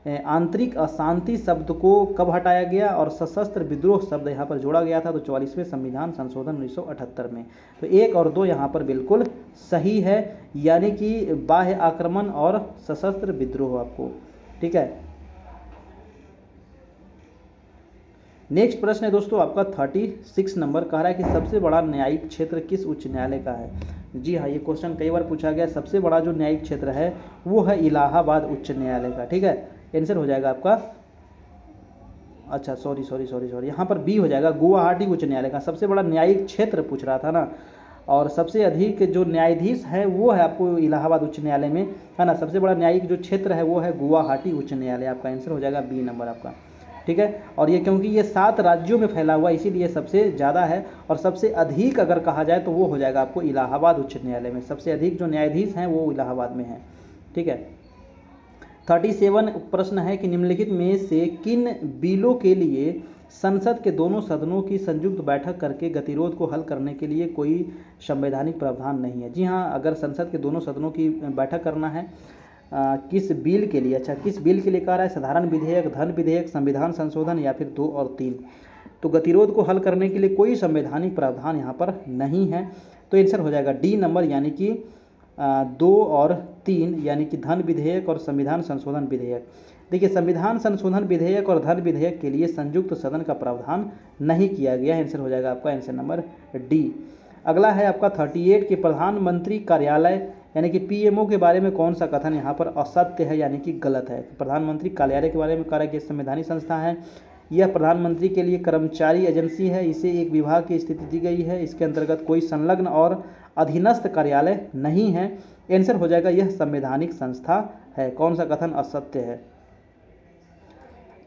आंतरिक अशांति शब्द को कब हटाया गया और सशस्त्र विद्रोह शब्द यहाँ पर जोड़ा गया था। तो 44वें संविधान संशोधन 1978 में। तो 1 और 2 यहाँ पर बिल्कुल सही है, यानी कि बाह्य आक्रमण और सशस्त्र विद्रोह आपको, ठीक है। नेक्स्ट प्रश्न है दोस्तों आपका 36 नंबर, कह रहा है कि सबसे बड़ा न्यायिक क्षेत्र किस उच्च न्यायालय का है। जी हाँ, ये क्वेश्चन कई बार पूछा गया। सबसे बड़ा जो न्यायिक क्षेत्र है वो है इलाहाबाद उच्च न्यायालय का, ठीक है। आंसर हो जाएगा आपका, अच्छा सॉरी यहाँ पर बी हो जाएगा, गुवाहाटी उच्च न्यायालय का। सबसे बड़ा न्यायिक क्षेत्र पूछ रहा था ना, और सबसे अधिक जो न्यायाधीश है वो है आपको इलाहाबाद उच्च न्यायालय में, है ना। सबसे बड़ा न्यायिक जो क्षेत्र है वो है गुवाहाटी उच्च न्यायालय। आपका आंसर हो जाएगा बी नंबर आपका, ठीक है। और ये क्योंकि ये 7 राज्यों में फैला हुआ इसीलिए सबसे ज़्यादा है। और सबसे अधिक अगर कहा जाए तो वो हो जाएगा आपको इलाहाबाद उच्च न्यायालय में। सबसे अधिक जो न्यायाधीश हैं वो इलाहाबाद में हैं, ठीक है। 37 प्रश्न है कि निम्नलिखित में से किन बिलों के लिए संसद के दोनों सदनों की संयुक्त बैठक करके गतिरोध को हल करने के लिए कोई संवैधानिक प्रावधान नहीं है। जी हाँ, अगर संसद के दोनों सदनों की बैठक करना है किस बिल के लिए, अच्छा किस बिल के लिए कह रहा है, साधारण विधेयक, धन विधेयक, संविधान संशोधन या फिर 2 और 3। तो गतिरोध को हल करने के लिए कोई संवैधानिक प्रावधान यहाँ पर नहीं है। तो आंसर हो जाएगा डी नंबर, यानी कि 2 और 3, यानी कि धन विधेयक और संविधान संशोधन विधेयक। देखिए, संविधान संशोधन विधेयक और धन विधेयक के लिए संयुक्त सदन का प्रावधान नहीं किया गया है। आंसर हो जाएगा आपका आंसर नंबर डी। अगला है आपका 38 कि प्रधानमंत्री कार्यालय यानी कि पीएमओ के बारे में कौन सा कथन यहाँ पर असत्य है यानी कि गलत है। प्रधानमंत्री कार्यालय के बारे में कहा कि संवैधानिक संस्था है, यह प्रधानमंत्री के लिए कर्मचारी एजेंसी है, इसे एक विभाग की स्थिति दी गई है, इसके अंतर्गत कोई संलग्न और अधीनस्थ कार्यालय नहीं है। आंसर हो जाएगा यह संवैधानिक संस्था है। कौन सा कथन असत्य है,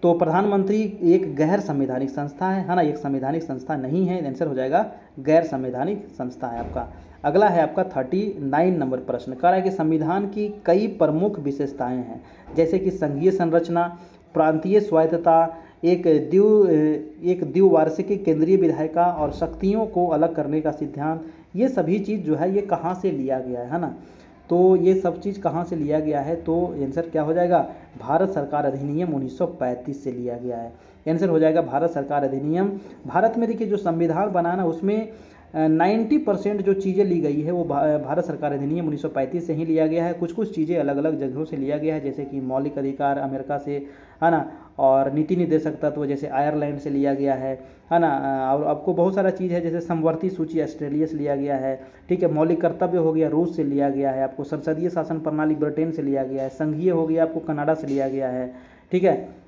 तो प्रधानमंत्री एक गैर संवैधानिक संस्था है ना, एक संवैधानिक संस्था नहीं है। आंसर हो जाएगा गैर संवैधानिक संस्था है आपका। अगला है आपका 39 नंबर प्रश्न, कह रहा है कि संविधान की कई प्रमुख विशेषताएं हैं जैसे कि संघीय संरचना, प्रांतीय स्वायत्तता, एक द्विवार्षिक केंद्रीय विधायिका और शक्तियों को अलग करने का सिद्धांत। ये सभी चीज़ जो है ये कहाँ से लिया गया है ना, तो ये सब चीज़ कहाँ से लिया गया है, तो आंसर क्या हो जाएगा, भारत सरकार अधिनियम 1935 से लिया गया है। आंसर हो जाएगा भारत सरकार अधिनियम। भारत में देखिए जो संविधान बना ना उसमें 90% जो चीज़ें ली गई है वो भारत सरकार अधिनियम 1935 से ही लिया गया है। कुछ कुछ चीज़ें अलग अलग जगहों से लिया गया है, जैसे कि मौलिक अधिकार अमेरिका से, है ना, और नीति निर्देशक तत्व जैसे आयरलैंड से लिया गया है ना। और आपको बहुत सारा चीज़ है जैसे समवर्ती सूची ऑस्ट्रेलिया से लिया गया है, ठीक है। मौलिक कर्तव्य हो गया रूस से लिया गया है, आपको संसदीय शासन प्रणाली ब्रिटेन से लिया गया है, संघीय हो गया आपको कनाडा से लिया गया है, ठीक है।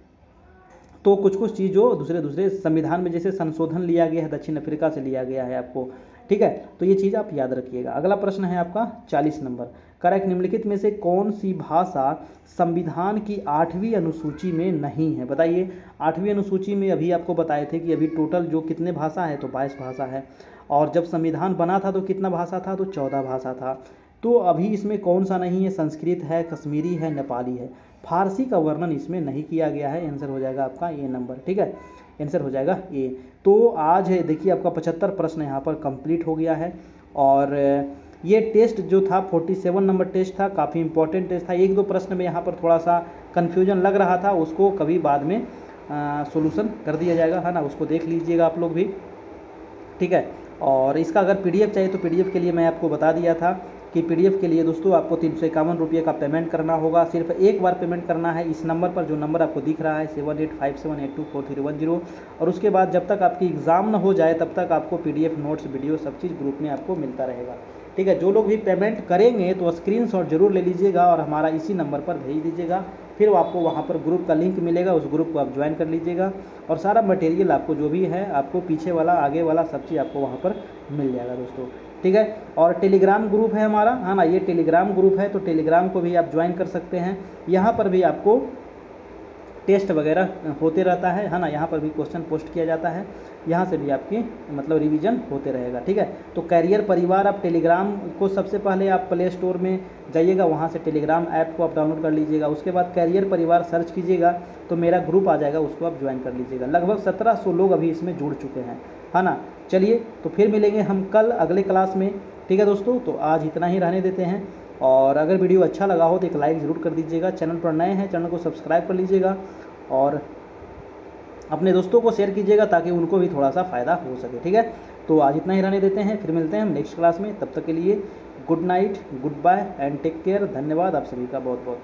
तो कुछ कुछ चीज़ जो दूसरे संविधान में जैसे संशोधन लिया गया है दक्षिण अफ्रीका से लिया गया है आपको, ठीक है। तो ये चीज़ आप याद रखिएगा। अगला प्रश्न है आपका 40 नंबर, करेक्ट निम्नलिखित में से कौन सी भाषा संविधान की 8वीं अनुसूची में नहीं है, बताइए। 8वीं अनुसूची में अभी आपको बताए थे कि अभी टोटल जो कितने भाषा है तो 22 भाषा है, और जब संविधान बना था तो कितना भाषा था, तो 14 भाषा था। तो अभी इसमें कौन सा नहीं है, संस्कृत है, कश्मीरी है, नेपाली है, फारसी का वर्णन इसमें नहीं किया गया है। आंसर हो जाएगा आपका ए नंबर, ठीक है। आंसर हो जाएगा ए। तो आज है देखिए आपका 75 प्रश्न यहाँ पर कंप्लीट हो गया है, और ये टेस्ट जो था 47 नंबर टेस्ट था, काफ़ी इंपॉर्टेंट टेस्ट था। 1-2 प्रश्न में यहाँ पर थोड़ा सा कन्फ्यूजन लग रहा था, उसको कभी बाद में सॉल्यूशन कर दिया जाएगा, है ना, उसको देख लीजिएगा आप लोग भी, ठीक है। और इसका अगर पीडीएफ चाहिए तो पीडीएफ के लिए मैं आपको बता दिया था कि पीडीएफ के लिए दोस्तों आपको 351 रुपये का पेमेंट करना होगा। सिर्फ एक बार पेमेंट करना है इस नंबर पर, जो नंबर आपको दिख रहा है 7857824310। और उसके बाद जब तक आपकी एग्ज़ाम न हो जाए तब तक आपको पीडीएफ, नोट्स, वीडियो सब चीज़ ग्रुप में आपको मिलता रहेगा, ठीक है। जो लोग भी पेमेंट करेंगे तो स्क्रीनशॉट जरूर ले लीजिएगा और हमारा इसी नंबर पर भेज दीजिएगा। फिर आपको वहाँ पर ग्रुप का लिंक मिलेगा, उस ग्रुप को आप ज्वाइन कर लीजिएगा और सारा मटेरियल आपको जो भी है, आपको पीछे वाला आगे वाला सब चीज़ आपको वहाँ पर मिल जाएगा दोस्तों, ठीक है। और टेलीग्राम ग्रुप है हमारा, है ना, ये टेलीग्राम ग्रुप है, तो टेलीग्राम को भी आप ज्वाइन कर सकते हैं। यहाँ पर भी आपको टेस्ट वगैरह होते रहता है ना, यहाँ पर भी क्वेश्चन पोस्ट किया जाता है, यहाँ से भी आपकी मतलब रिवीजन होते रहेगा, ठीक है। तो कैरियर परिवार, आप टेलीग्राम को सबसे पहले आप प्ले स्टोर में जाइएगा, वहाँ से टेलीग्राम ऐप को आप डाउनलोड कर लीजिएगा। उसके बाद कैरियर परिवार सर्च कीजिएगा तो मेरा ग्रुप आ जाएगा, उसको आप ज्वाइन कर लीजिएगा। लगभग 1700 लोग अभी इसमें जुड़ चुके हैं, है ना। चलिए तो फिर मिलेंगे हम कल अगले क्लास में, ठीक है दोस्तों। तो आज इतना ही रहने देते हैं, और अगर वीडियो अच्छा लगा हो तो एक लाइक ज़रूर कर दीजिएगा। चैनल पर नए हैं, चैनल को सब्सक्राइब कर लीजिएगा और अपने दोस्तों को शेयर कीजिएगा ताकि उनको भी थोड़ा सा फ़ायदा हो सके, ठीक है। तो आज इतना ही रहने देते हैं, फिर मिलते हैं हम नेक्स्ट क्लास में। तब तक के लिए good night, good bye and take care. धन्यवाद आप सभी का बहुत बहुत।